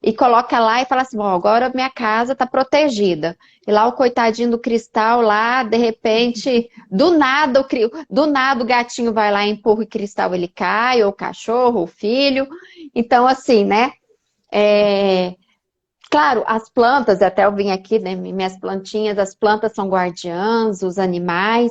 e coloca lá e fala assim, bom, agora minha casa está protegida. E lá o coitadinho do cristal lá, de repente, do nada o gatinho vai lá, empurra o cristal, ele cai, ou o cachorro, ou o filho. Então, assim, né? É, claro, as plantas, até eu vim aqui, né? Minhas plantinhas, as plantas são guardiãs, os animais.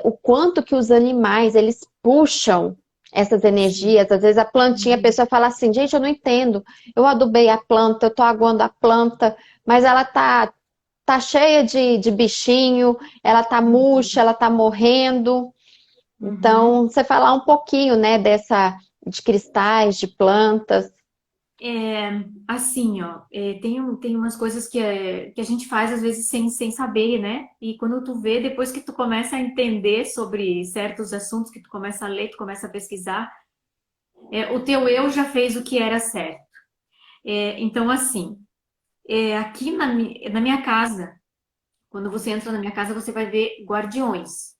O quanto que os animais, eles puxam essas sim. energias. Às vezes a plantinha, a Uhum, pessoa fala assim, gente, eu não entendo. Eu adubei a planta, eu tô aguando a planta, mas ela tá cheia de bichinho, ela tá murcha, uhum, ela tá morrendo. uhum. Então, você falar um pouquinho, né, de cristais, de plantas. Assim, ó, tem umas coisas que a gente faz às vezes sem saber, né? E quando tu vê, depois que tu começa a entender sobre certos assuntos, que tu começa a ler, tu começa a pesquisar, o teu eu já fez o que era certo. Então, assim, aqui na minha casa, quando você entra na minha casa, você vai ver guardiões.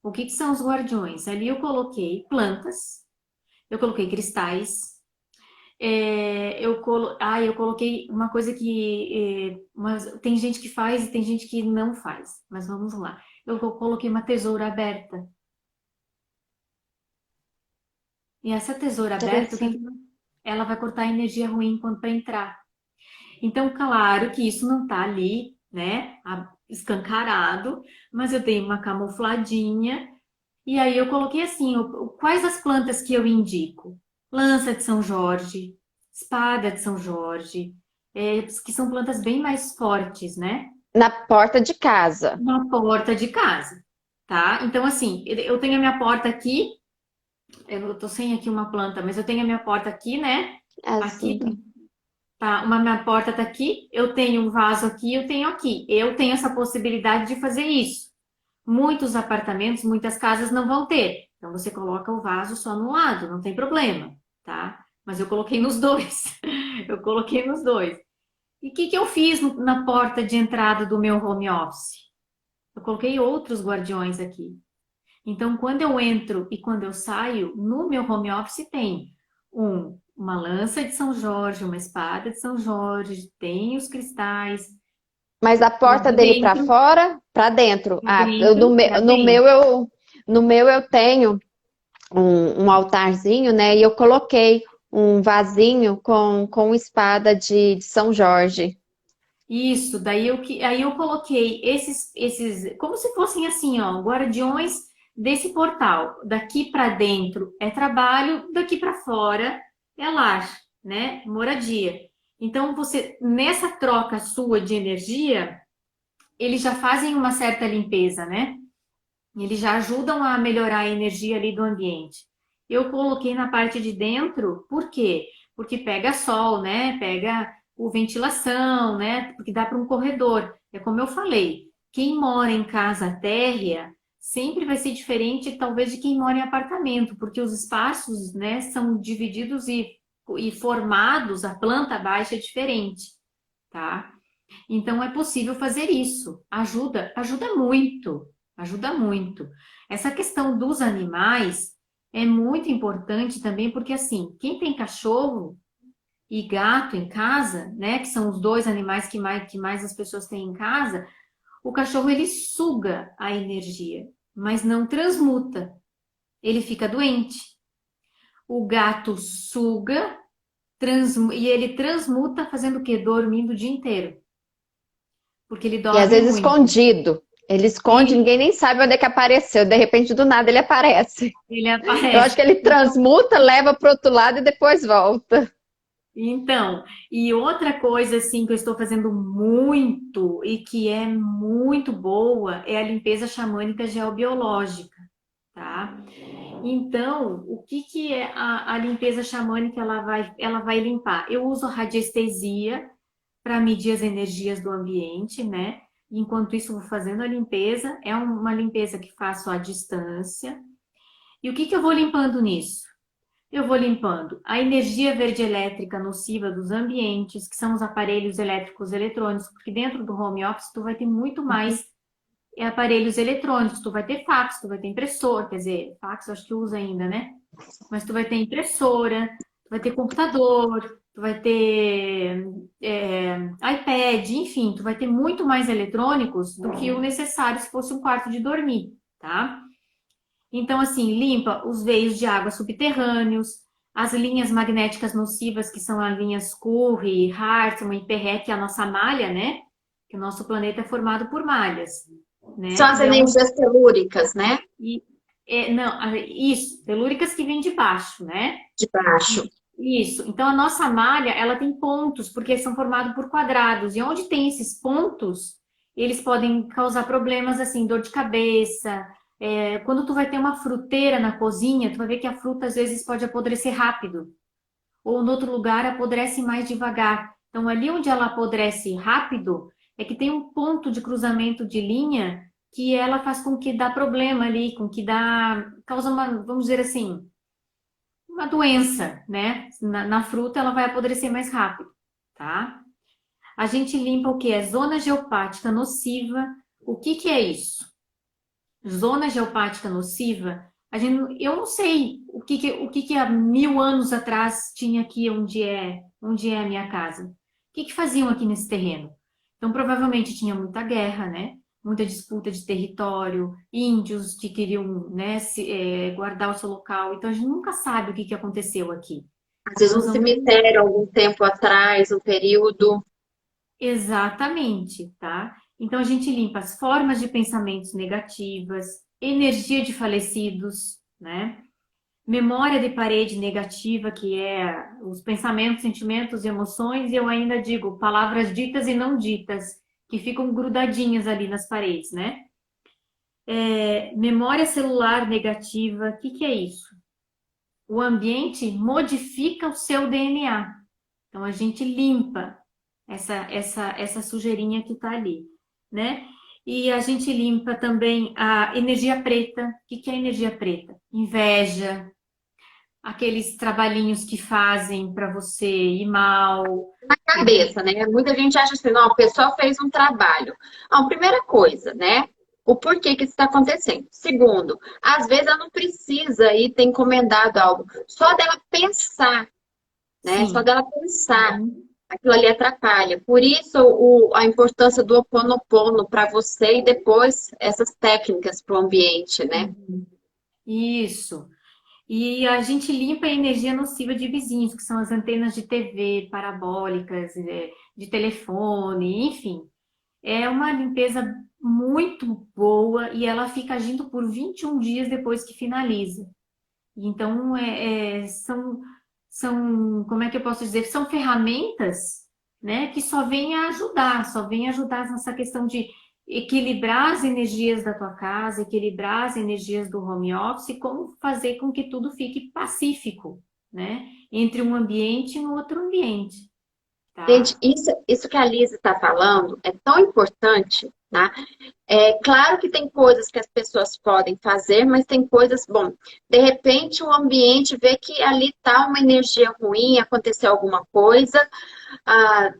O que que são os guardiões? Ali eu coloquei plantas, eu coloquei cristais. Eu coloquei uma coisa tem gente que faz e tem gente que não faz, mas vamos lá. Coloquei uma tesoura aberta. E essa tesoura aberta, Interessante. ela vai cortar a energia ruim quando para entrar. Então, claro que isso não está ali, né, escancarado, mas eu dei uma camufladinha e aí eu coloquei assim, quais as plantas que eu indico? Lança de São Jorge, espada de São Jorge, que são plantas bem mais fortes, né? Na porta de casa. Na porta de casa, tá? Então, assim, eu tenho a minha porta aqui, eu tô sem aqui uma planta, mas eu tenho a minha porta aqui, né? Aqui, Ajuda. tá? Minha porta tá aqui, eu tenho um vaso aqui, eu tenho aqui. Eu tenho essa possibilidade de fazer isso. Muitos apartamentos, muitas casas não vão ter. Então, você coloca o vaso só num lado, não tem problema, tá? Mas eu coloquei nos dois. Eu coloquei nos dois. E o que que eu fiz na porta de entrada do meu home office? Eu coloquei outros guardiões aqui. Então, quando eu entro e quando eu saio, no meu home office tem uma lança de São Jorge, uma espada de São Jorge, tem os cristais. Mas a Para porta dele para dentro, fora, para dentro. para Ah, dentro, para dentro. no meu eu tenho um altarzinho, né? E eu coloquei um vasinho com espada de São Jorge. Isso, aí eu coloquei como se fossem assim, ó, guardiões desse portal. Daqui para dentro é trabalho, daqui para fora é lar, né? Moradia. Então você nessa troca sua de energia, eles já fazem uma certa limpeza, né? Eles já ajudam a melhorar a energia ali do ambiente. Eu coloquei na parte de dentro, por quê? Porque pega sol, né? Pega o ventilação, né? Porque dá para um corredor. É como eu falei, quem mora em casa térrea sempre vai ser diferente, talvez, de quem mora em apartamento, porque os espaços, né, são divididos e formados, a planta baixa é diferente, tá? Então é possível fazer isso. Ajuda muito, ajuda muito. Essa questão dos animais é muito importante também, porque assim, quem tem cachorro e gato em casa, né, que são os dois animais que mais as pessoas têm em casa, o cachorro ele suga a energia, mas não transmuta. Ele fica doente. O gato suga e ele transmuta fazendo o quê? Dormindo o dia inteiro, porque ele E às dorme vezes muito. escondido. Ele esconde, E ninguém nem sabe onde é que apareceu. De repente, do nada, ele aparece. ele Eu acho aparece. que ele Então, transmuta, leva para outro lado e depois volta. então, e outra coisa assim que eu estou fazendo muito e que é muito boa é a limpeza xamânica geobiológica, tá? Então, o que que é a limpeza xamânica ela vai limpar? Eu uso a radiestesia para medir as energias do ambiente, né? Enquanto isso, eu vou fazendo a limpeza. É uma limpeza que faço à distância. E o que que eu vou limpando nisso? Eu vou limpando a energia verde elétrica nociva dos ambientes, que são os aparelhos elétricos eletrônicos, porque dentro do home office tu vai ter muito mais aparelhos eletrônicos, tu vai ter fax, tu vai ter impressora, quer dizer, fax eu acho que usa ainda, né? Mas tu vai ter impressora, tu vai ter computador, tu vai ter iPad, enfim, tu vai ter muito mais eletrônicos do que o necessário se fosse um quarto de dormir, tá? Então, assim, limpa os veios de água subterrâneos, as linhas magnéticas nocivas, que são as linhas Curry, Hartmann e Perret, que é a nossa malha, né? Que o nosso planeta é formado por malhas, São né? as E aonde energias telúricas, né? e, não, isso, telúricas que vêm de baixo, né? De baixo. Isso. Então a nossa malha, ela tem pontos, porque são formados por quadrados. E onde tem esses pontos, eles podem causar problemas assim, dor de cabeça. Quando tu vai ter uma fruteira na cozinha, tu vai ver que a fruta às vezes pode apodrecer rápido. Ou no outro lugar apodrece mais devagar. Então ali onde ela apodrece rápido, é que tem um ponto de cruzamento de linha que ela faz com que dá problema ali, com que causa uma, vamos dizer assim, uma doença, né? Na fruta ela vai apodrecer mais rápido, tá? A gente limpa o que? É zona geopática nociva. O que que é isso? Zona geopática nociva, eu não sei o que que há 1000 anos atrás tinha aqui onde é a minha casa. O que que faziam aqui nesse terreno? Então, provavelmente tinha muita guerra, né? Muita disputa de território, índios que queriam, né, guardar o seu local. Então, a gente nunca sabe o que que aconteceu aqui. Às vezes um Nós não cemitério, algum tempo atrás, um período. Exatamente, tá? Então a gente limpa as formas de pensamentos negativas, energia de falecidos, né? Memória de parede negativa, que é os pensamentos, sentimentos e emoções, e eu ainda digo palavras ditas e não ditas, que ficam grudadinhas ali nas paredes, né? Memória celular negativa, o que que é isso? O ambiente modifica o seu DNA. Então a gente limpa essa sujeirinha que está ali, né? E a gente limpa também a energia preta. O que que é energia preta? Inveja, aqueles trabalhinhos que fazem para você ir mal. Cabeça, né? Muita gente acha assim, não, a pessoa fez um trabalho. Então, primeira coisa, né? O porquê que isso está acontecendo. Segundo, às vezes ela não precisa ir ter encomendado algo. Só dela pensar, né? Só Sim. dela pensar, Uhum. aquilo ali atrapalha. Por isso, a importância do Ho Oponopono para você e depois essas técnicas para o ambiente, né? Uhum. Isso. E a gente limpa a energia nociva de vizinhos, que são as antenas de TV, parabólicas, de telefone, enfim. É uma limpeza muito boa e ela fica agindo por 21 dias depois que finaliza. Então, como é que eu posso dizer? São ferramentas, né, que só vêm ajudar nessa questão de equilibrar as energias da tua casa, equilibrar as energias do home office, como fazer com que tudo fique pacífico, né, entre um ambiente e um outro ambiente, Gente, tá? isso que a Lisa está falando é tão importante, tá? É claro que tem coisas que as pessoas podem fazer, mas tem coisas, bom, de repente o ambiente vê que ali está uma energia ruim, aconteceu alguma coisa, ah,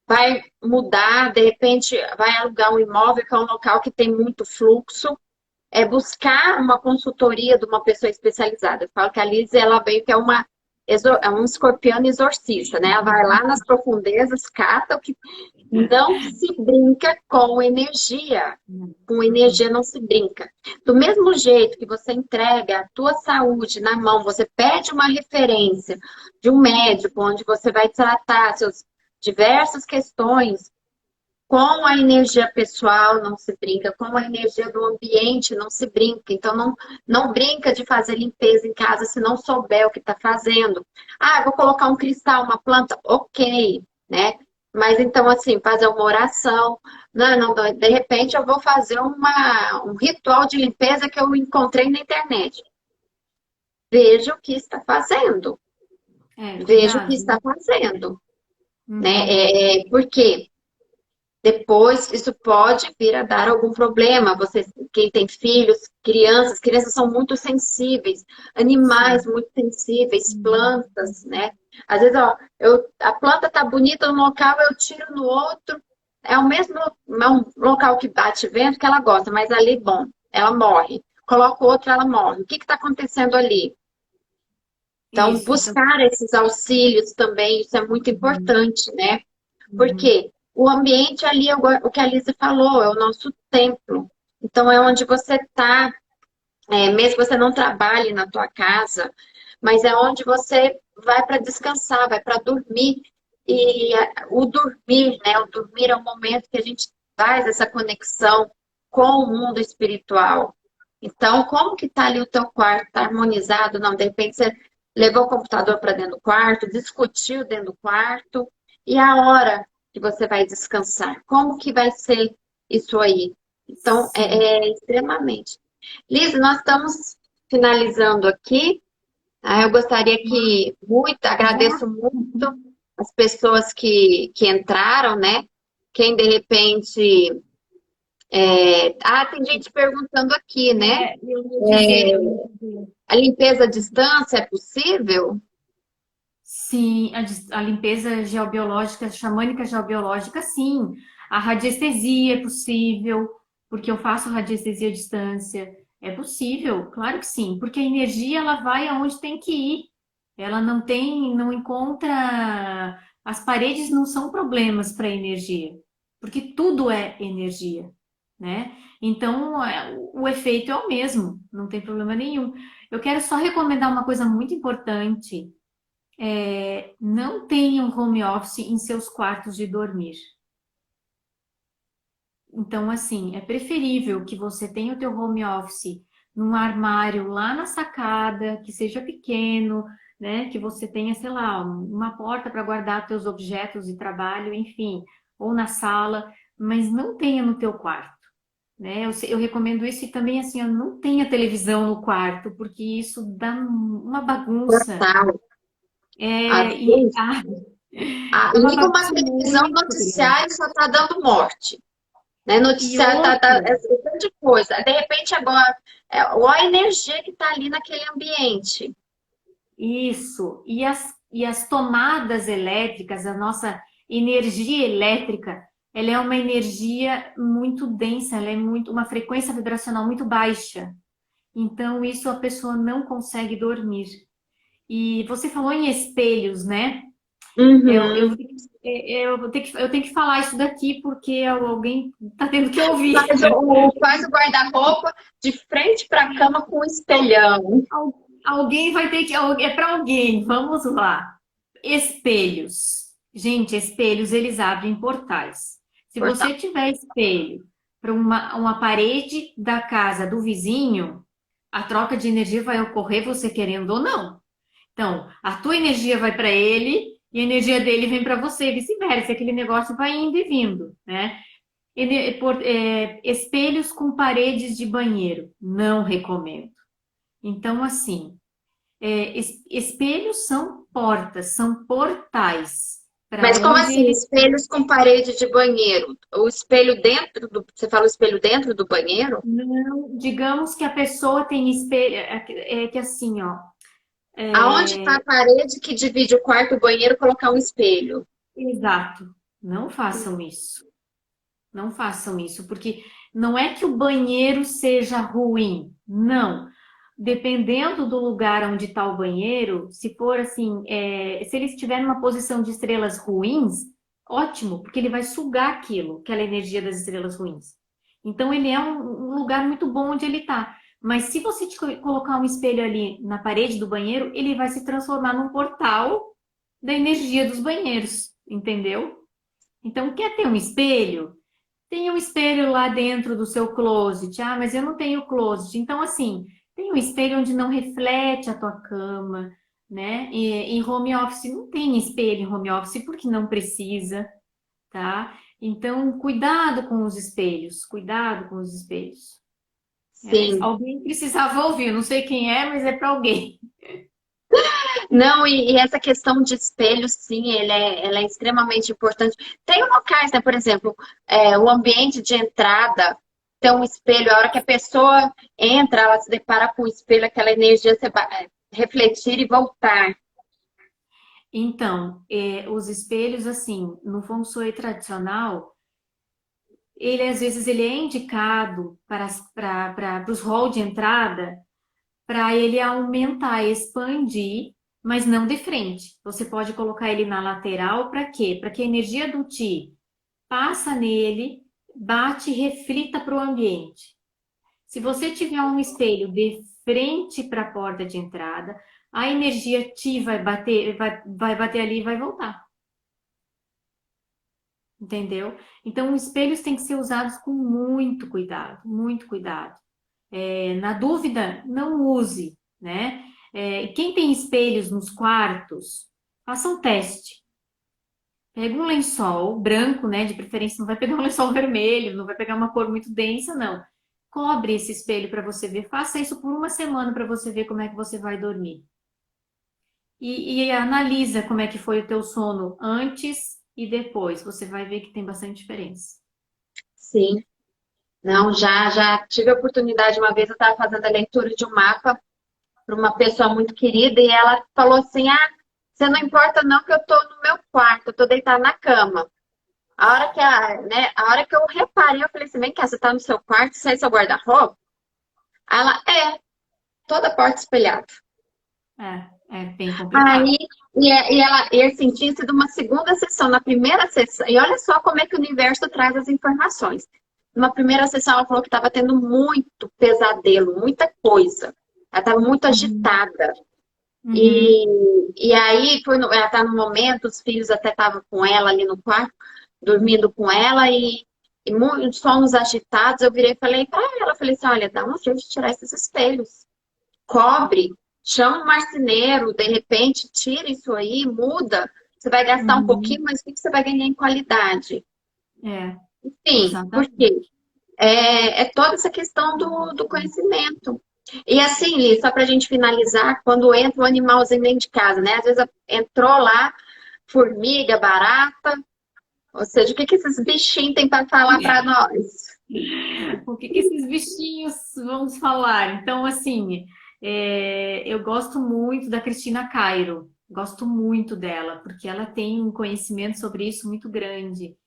vai mudar, de repente vai alugar um imóvel que é um local que tem muito fluxo, é buscar uma consultoria de uma pessoa especializada. Eu falo que a Liz, ela veio que é é um escorpião exorcista, né? Ela vai lá nas profundezas, cata o que não se brinca com energia. Com energia não se brinca. Do mesmo jeito que você entrega a tua saúde na mão, você pede uma referência de um médico onde você vai tratar suas diversas questões, com a energia pessoal não se brinca, com a energia do ambiente não se brinca. Então, não brinca de fazer limpeza em casa se não souber o que está fazendo. Ah, eu vou colocar um cristal, uma planta, ok, né? Mas então, assim, fazer uma oração. Não, de repente eu vou fazer um ritual de limpeza que eu encontrei na internet. Veja o que está fazendo. Veja o que Cuidado, está né? fazendo, né? Uhum. Por quê? Depois, isso pode vir a dar algum problema. Você, quem tem filhos, crianças são muito sensíveis, animais Sim. muito sensíveis, Uhum. plantas, né? Às vezes, ó, a planta tá bonita no local, eu tiro no outro. É o mesmo é um local que bate vento que ela gosta, mas ali, bom, ela morre. Coloca o outro, ela morre. O que está acontecendo ali? Então, Isso, então. buscar esses auxílios também, isso é muito Uhum. importante, né? Uhum. Porque o ambiente ali, o que a Lisa falou, é o nosso templo. Então, é onde você está, mesmo que você não trabalhe na tua casa, mas é onde você vai para descansar, vai para dormir. E o dormir, né? O dormir é o momento que a gente faz essa conexão com o mundo espiritual. Então, como que tá ali o teu quarto? Tá harmonizado? Não, de repente você levou o computador para dentro do quarto, discutiu dentro do quarto, e a hora que você vai descansar? Como que vai ser isso aí? Então, Sim. é extremamente. Liz, nós estamos finalizando aqui. Eu gostaria agradeço muito as pessoas que entraram, né? Quem de repente. Tem gente perguntando aqui, né? Eu ia dizer. A limpeza à distância é possível? Sim, a limpeza geobiológica, xamânica geobiológica, sim. A radiestesia é possível, porque eu faço radiestesia à distância. É possível, claro que sim, porque a energia ela vai aonde tem que ir. Ela não encontra. As paredes não são problemas para a energia, porque tudo é energia, né? Então, o efeito é o mesmo, não tem problema nenhum. Eu quero só recomendar uma coisa muito importante. Não tenham home office em seus quartos de dormir. Então, assim, é preferível que você tenha o teu home office num armário lá na sacada, que seja pequeno, né? Que você tenha, sei lá, uma porta para guardar teus objetos de trabalho, enfim, ou na sala, mas não tenha no teu quarto, né? Eu recomendo isso e também, assim, eu não tenha televisão no quarto, porque isso dá uma bagunça. Total. Às É, e vezes, é uma liga uma bagunça televisão, muito grande. noticiário só tá dando morte. Né? E Noticiário outra, esse tipo de coisa. De repente, agora, olha a energia que está ali naquele ambiente. isso, e as tomadas elétricas, a nossa energia elétrica, ela é uma energia muito densa, ela é muito, uma frequência vibracional muito baixa. Então, isso a pessoa não consegue dormir. E você falou em espelhos, né? Eu, Uhum. vou ter que- eu tenho que falar isso daqui porque alguém está tendo que ouvir. Faz o guarda-roupa de frente para a cama com um espelhão. Alguém vai ter que. É para alguém. Vamos lá. Espelhos. Gente, espelhos eles abrem portais. Se você Portal. tiver espelho para uma parede da casa do vizinho, a troca de energia vai ocorrer você querendo ou não. Então, a tua energia vai para ele e a energia dele vem para você, vice-versa. Aquele negócio vai indo e vindo, né? Espelhos com paredes de banheiro, não recomendo. Então, assim, espelhos são portas, são portais para Mas como onde assim? ele. Espelhos com parede de banheiro? O espelho dentro do. Você fala o espelho dentro do banheiro? Não, digamos que a pessoa tem espelho, que assim, ó, Aonde está a parede que divide o quarto e o banheiro, colocar um espelho? exato. Não façam isso. Não façam isso, porque não é que o banheiro seja ruim, não. Dependendo do lugar onde está o banheiro, se for assim, se ele estiver numa posição de estrelas ruins, ótimo, porque ele vai sugar aquilo, aquela energia das estrelas ruins. Então ele é um lugar muito bom onde ele está. Mas se você colocar um espelho ali na parede do banheiro, ele vai se transformar num portal da energia dos banheiros, entendeu? Então, quer ter um espelho? Tem um espelho lá dentro do seu closet. Ah, mas eu não tenho closet. Então, assim, tem um espelho onde não reflete a tua cama, né? E em home office não tem espelho em home office porque não precisa, tá? Então, cuidado com os espelhos, cuidado com os espelhos. Sim. Alguém precisava ouvir, eu não sei quem é, mas é para alguém. Não, e essa questão de espelho, sim, ela é extremamente importante. Tem locais, né, por exemplo, o ambiente de entrada tem um espelho, a hora que a pessoa entra, ela se depara com o espelho, aquela energia refletir e voltar. Então, os espelhos, assim, no Feng Shui tradicional, ele às vezes ele é indicado para os halls de entrada para ele aumentar, expandir, mas não de frente. Você pode colocar ele na lateral para quê? Para que a energia do Ti passa nele, bate e reflita para o ambiente. Se você tiver um espelho de frente para a porta de entrada, a energia Ti vai bater ali e vai voltar. Entendeu? Então, os espelhos têm que ser usados com muito cuidado, muito cuidado. Na dúvida, não use, né? Quem tem espelhos nos quartos, faça um teste. Pega um lençol branco, né? De preferência, não vai pegar um lençol vermelho, não vai pegar uma cor muito densa, não. Cobre esse espelho para você ver. Faça isso por uma semana para você ver como é que você vai dormir. E analisa como é que foi o teu sono antes e depois. Você vai ver que tem bastante diferença. Sim. Não, já tive a oportunidade, uma vez eu estava fazendo a leitura de um mapa para uma pessoa muito querida e ela falou assim: Ah, você não importa não que eu tô no meu quarto, eu tô deitada na cama. A hora que eu reparei, eu falei assim: Vem cá, você tá no seu quarto, sai seu guarda-roupa? Aí ela, toda a porta espelhada. É bem complicado. Aí, e assim, tinha sido uma segunda sessão. Na primeira sessão, e olha só como é que o universo traz as informações. Na primeira sessão, ela falou que estava tendo muito pesadelo, muita coisa. Ela estava muito Uhum. agitada. Uhum. E aí, ela está no momento, os filhos até estavam com ela ali no quarto, dormindo com ela, e muitos somos agitados, eu virei e falei para ela, falei assim, olha, dá um jeito de tirar esses espelhos. Cobre, chama um marceneiro, de repente, tira isso aí, muda. Você vai gastar um pouquinho, Uhum. mas o que você vai ganhar em qualidade? É, Enfim, por quê? exatamente. É toda essa questão do conhecimento. E assim, Li, só para a gente finalizar, quando entra um animalzinho dentro de casa, né? Às vezes entrou lá formiga, barata, ou seja, o que que esses bichinhos têm para falar para nós? O que que esses bichinhos vão falar? Então, assim, eu gosto muito da Cristina Cairo. Gosto muito dela, porque ela tem um conhecimento sobre isso muito grande.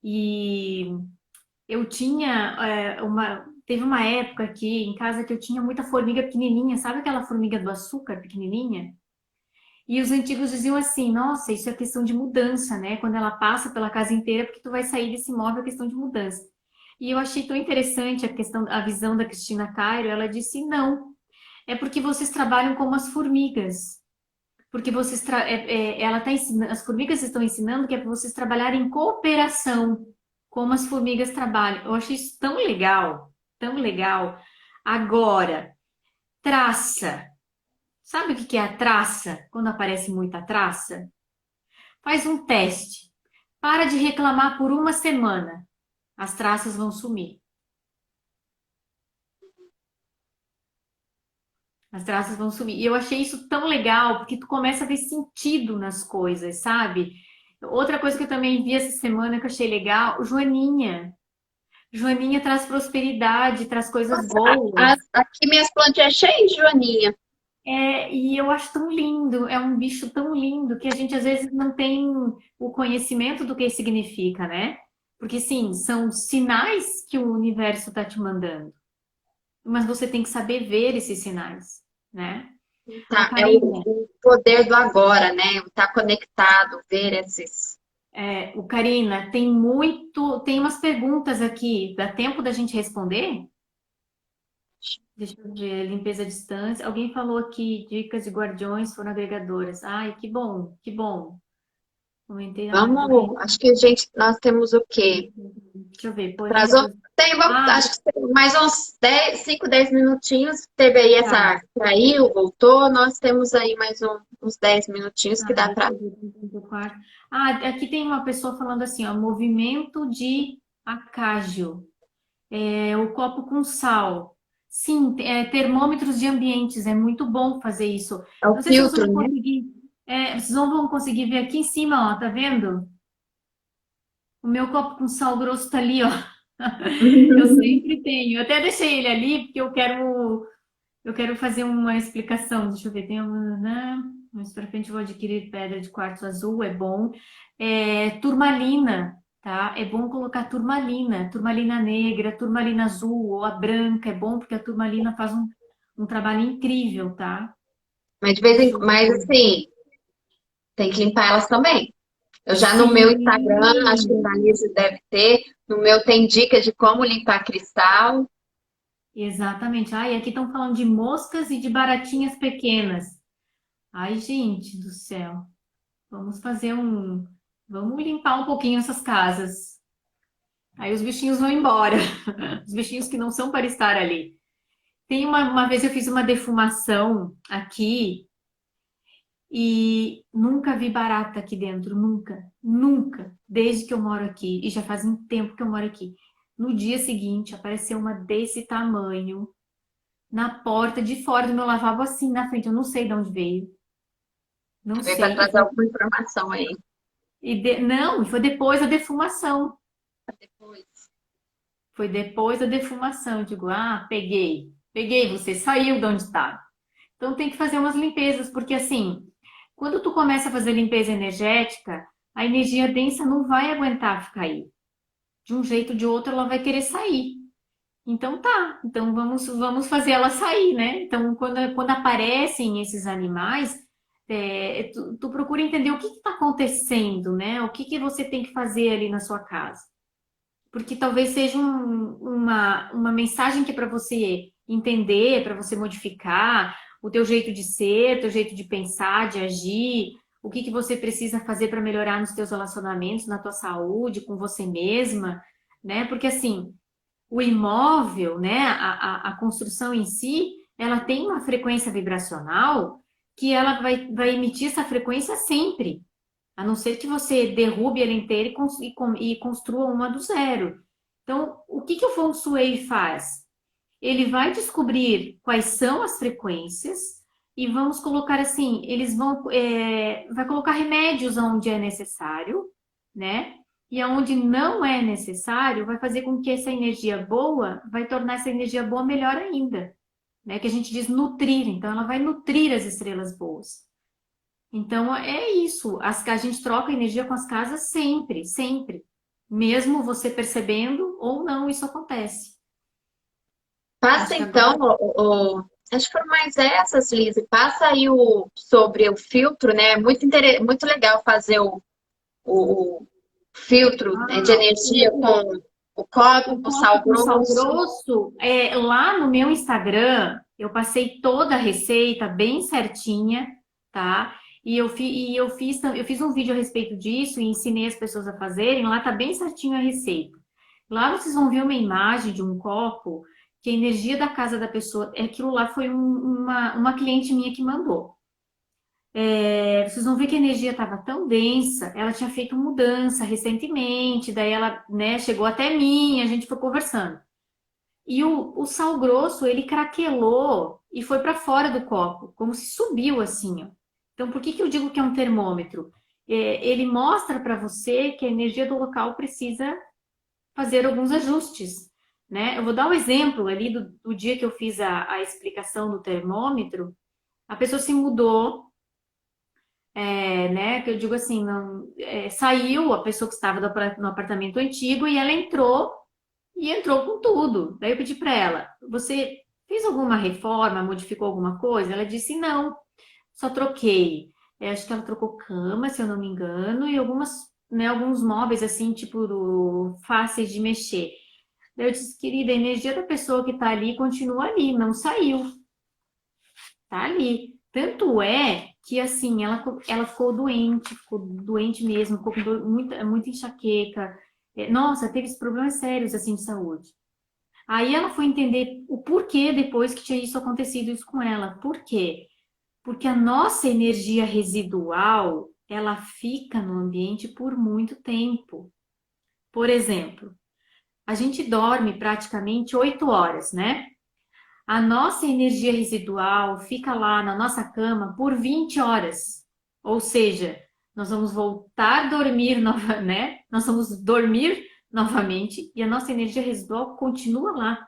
E eu tinha teve uma época aqui em casa que eu tinha muita formiga pequenininha, sabe aquela formiga do açúcar pequenininha? E os antigos diziam assim, nossa, isso é questão de mudança, né? Quando ela passa pela casa inteira, porque tu vai sair desse imóvel, é questão de mudança. E eu achei tão interessante a questão, a visão da Cristina Cairo, ela disse, não, é porque vocês trabalham como as formigas. Porque ela tá ensinando, as formigas estão ensinando que é para vocês trabalharem em cooperação, como as formigas trabalham. Eu achei isso tão legal, tão legal. Agora, traça. Sabe o que é a traça? Quando aparece muita traça? Faz um teste. Para de reclamar por uma semana. As traças vão sumir. As traças vão sumir. E eu achei isso tão legal, porque tu começa a ver sentido nas coisas, sabe? Outra coisa que eu também vi essa semana que eu achei legal, Joaninha. Joaninha traz prosperidade, traz coisas boas. Aqui minhas plantinhas cheias de joaninha. E eu acho tão lindo, é um bicho tão lindo que a gente às vezes não tem o conhecimento do que significa, né? Porque sim, são sinais que o universo está te mandando, mas você tem que saber ver esses sinais, né? Ô, Tá, é Karina, o poder do agora, né? Estar conectado, ver esses. tem umas perguntas aqui, dá tempo da gente responder? Deixa eu ver, limpeza à distância. Alguém falou aqui, dicas de guardiões foram agregadoras. Ai, que bom, que bom. Comentei, tô Vamos, vendo. acho que nós temos o quê? Deixa eu ver, Atrasou? poemas. Ah, Acho que tem mais uns 10, 5, 10 minutinhos. Teve aí tá. essa, caiu, voltou. Nós temos aí mais uns 10 minutinhos que Ah, dá deixa para. eu ver, 34. Ah, aqui tem uma pessoa falando assim, ó, movimento de Acágio, o copo com sal. Sim, termômetros de ambientes, é muito bom fazer isso. É o Não sei se vocês filtro, vão né? conseguir, vocês não vão conseguir ver aqui em cima, ó, tá vendo? O meu copo com sal grosso tá ali, ó. Eu sempre tenho. Eu até deixei ele ali porque eu quero fazer uma explicação. Deixa eu ver. Tem uma, né? Mais para frente eu vou adquirir pedra de quartzo azul, é bom. Turmalina, tá? É bom colocar turmalina, turmalina negra, turmalina azul ou a branca, é bom porque a turmalina faz um trabalho incrível, tá? Mas de vez em Deixa eu mas ver. assim, tem que limpar elas também. Eu já no meu Instagram, acho que Sim, na Lise deve ter, no meu tem dicas de como limpar cristal. exatamente. Ai, aqui estão falando de moscas e de baratinhas pequenas. Ai, gente do céu. Vamos fazer um. Vamos limpar um pouquinho essas casas. Aí os bichinhos vão embora. Os bichinhos que não são para estar ali. Tem uma vez eu fiz uma defumação aqui e nunca vi barata aqui dentro. Nunca. Nunca. Desde que eu moro aqui. E já faz um tempo que eu moro aqui. No dia seguinte apareceu uma desse tamanho na porta de fora do meu lavabo, assim na frente. Eu não sei de onde veio. Não Veio para sei. trazer alguma informação aí. Não, foi depois da defumação. Depois. Foi depois da defumação. Eu digo, peguei. Peguei você, saiu de onde estava. Então tem que fazer umas limpezas, porque assim, quando tu começa a fazer limpeza energética, a energia densa não vai aguentar ficar aí. De um jeito ou de outro, ela vai querer sair. Então tá, então vamos fazer ela sair, né? Então quando aparecem esses animais, tu procura entender o que está acontecendo, né? O que você tem que fazer ali na sua casa. Porque talvez seja uma mensagem que é para você entender, para você modificar o teu jeito de ser, teu jeito de pensar, de agir, o que você precisa fazer para melhorar nos teus relacionamentos, na tua saúde, com você mesma. né? Porque assim, o imóvel, né, a construção em si, ela tem uma frequência vibracional que ela vai emitir essa frequência sempre, a não ser que você derrube ela inteira e construa uma do zero. Então, o que o Feng Shui faz? Ele vai descobrir quais são as frequências e vamos colocar assim, eles vai colocar remédios onde é necessário, né? E aonde não é necessário, vai fazer com que essa energia boa, vai tornar essa energia boa melhor ainda, né? Que a gente diz nutrir, então ela vai nutrir as estrelas boas. Então é isso, a gente troca energia com as casas sempre, sempre. Mesmo você percebendo ou não, isso acontece. Passa Acho que então, agora. acho que foram mais essas, Lise. Passa aí sobre o filtro, né? Muito legal fazer o filtro, né, de Ah, energia com o cobre, o com copo sal com sal grosso. grosso, lá no meu Instagram, eu passei toda a receita bem certinha, tá? Eu fiz um vídeo a respeito disso e ensinei as pessoas a fazerem. Lá tá bem certinho a receita. Lá vocês vão ver uma imagem de um copo que a energia da casa da pessoa, aquilo lá foi uma cliente minha que mandou. Vocês vão ver que a energia estava tão densa, ela tinha feito mudança recentemente, daí ela, né, chegou até mim, a gente foi conversando. E o sal grosso, ele craquelou e foi para fora do copo, como se subiu assim, ó. Então, por que eu digo que é um termômetro? Ele mostra para você que a energia do local precisa fazer alguns ajustes, né? Eu vou dar um exemplo ali do dia que eu fiz a explicação do termômetro. A pessoa se mudou, né? Que eu digo assim, não, saiu a pessoa que estava no apartamento antigo e ela entrou com tudo. Daí eu pedi para ela: você fez alguma reforma, modificou alguma coisa? Ela disse: não, só troquei. Acho que ela trocou cama, se eu não me engano, e né, alguns móveis assim, tipo fáceis de mexer. Daí eu disse: querida, a energia da pessoa que tá ali continua ali, não saiu, tá ali. Tanto é que, assim, ela ficou doente mesmo, ficou com muita enxaqueca. Nossa, teve problemas sérios, assim, de saúde. Aí ela foi entender o porquê depois que tinha isso acontecido isso com ela. Por quê? Porque a nossa energia residual, ela fica no ambiente por muito tempo. Por exemplo, a gente dorme praticamente 8 horas, né? A nossa energia residual fica lá na nossa cama por 20 horas. Ou seja, nós vamos voltar a dormir né? Nós vamos dormir novamente e a nossa energia residual continua lá.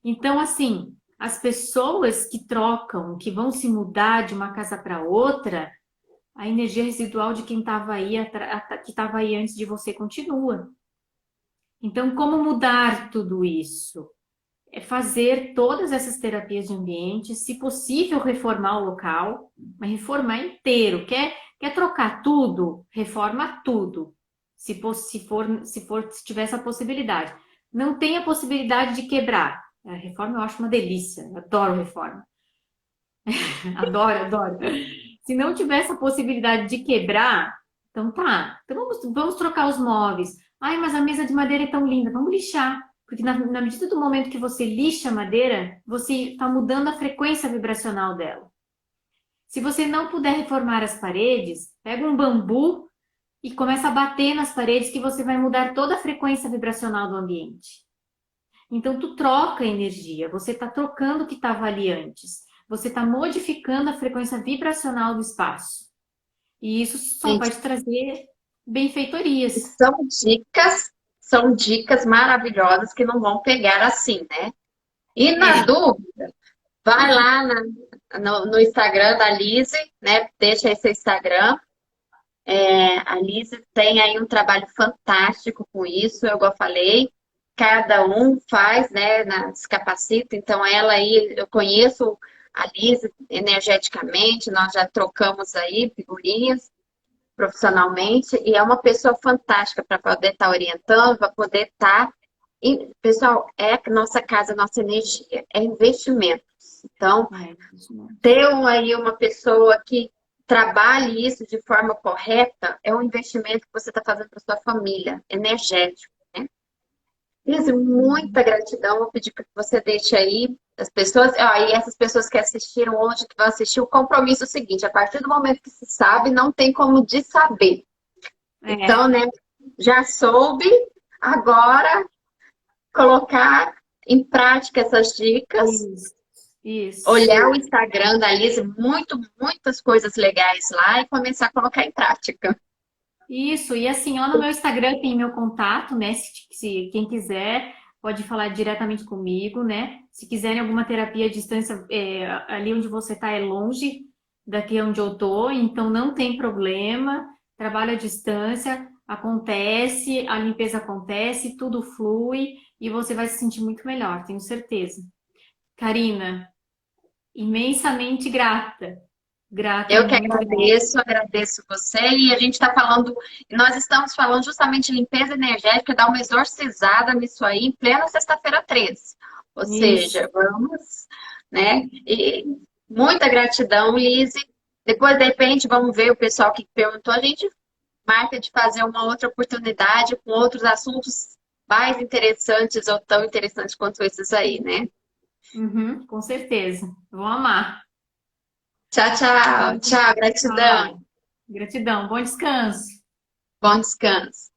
Então, assim, as pessoas que trocam, que vão se mudar de uma casa para outra, a energia residual de quem estava aí, que estava aí antes de você continua. Então, como mudar tudo isso? É fazer todas essas terapias de ambiente, se possível, reformar o local, mas reformar inteiro. Quer trocar tudo? Reforma tudo. Se tiver essa possibilidade. Não tem a possibilidade de quebrar. A reforma eu acho uma delícia. Adoro reforma. Adoro, adoro. Se não tiver essa possibilidade de quebrar, então tá. Então vamos trocar os móveis. Ai, mas a mesa de madeira é tão linda. Vamos lixar. Porque na medida do momento que você lixa a madeira, você está mudando a frequência vibracional dela. Se você não puder reformar as paredes, pega um bambu e começa a bater nas paredes que você vai mudar toda a frequência vibracional do ambiente. Então, tu troca a energia, você está trocando o que estava ali antes. Você está modificando a frequência vibracional do espaço. E isso só vai Gente, te trazer benfeitorias. são dicas maravilhosas que não vão pegar assim, né? E na É, dúvida, vai lá no Instagram da Lise, né? Deixa aí seu Instagram. A Lise tem aí um trabalho fantástico com isso, eu já falei. Cada um faz, né? Se capacita. Então, ela aí, eu conheço a Lise energeticamente, nós já trocamos aí figurinhas profissionalmente, e é uma pessoa fantástica para poder estar orientando, para poder estar. Pessoal, é nossa casa, nossa energia, é investimento. Então, isso mesmo. ter aí uma pessoa que trabalhe isso de forma correta é um investimento que você está fazendo para sua família, energético, né? Liz, muita gratidão. Vou pedir para que você deixe aí as pessoas, e essas pessoas que assistiram hoje, que vão assistir, o compromisso é o seguinte: a partir do momento que se sabe, não tem como desaber. Então, É, né, já soube, agora colocar em prática essas dicas, isso, isso. olhar o Instagram da Liz, muitas coisas legais lá e começar a colocar em prática. Isso, e assim, lá no meu Instagram tem meu contato, né? Se quem quiser pode falar diretamente comigo, né? Se quiserem alguma terapia à distância, ali onde você está é longe daqui onde eu tô, então não tem problema. Trabalho à distância, acontece, a limpeza acontece, tudo flui e você vai se sentir muito melhor, tenho certeza. Karina, imensamente grata. Grata, Eu que muito grata. agradeço você. E a gente está falando, nós estamos falando justamente de limpeza energética, dar uma exorcizada nisso aí em plena sexta-feira 13. Ou Isso. seja, vamos, né? E muita gratidão, Lise. Depois, de repente, vamos ver o pessoal que perguntou. A gente marca de fazer uma outra oportunidade com outros assuntos mais interessantes ou tão interessantes quanto esses aí, né? Uhum, com certeza. Vou amar. Tchau, tchau. Tchau, gratidão. Tchau. Gratidão. Bom descanso. Bom descanso.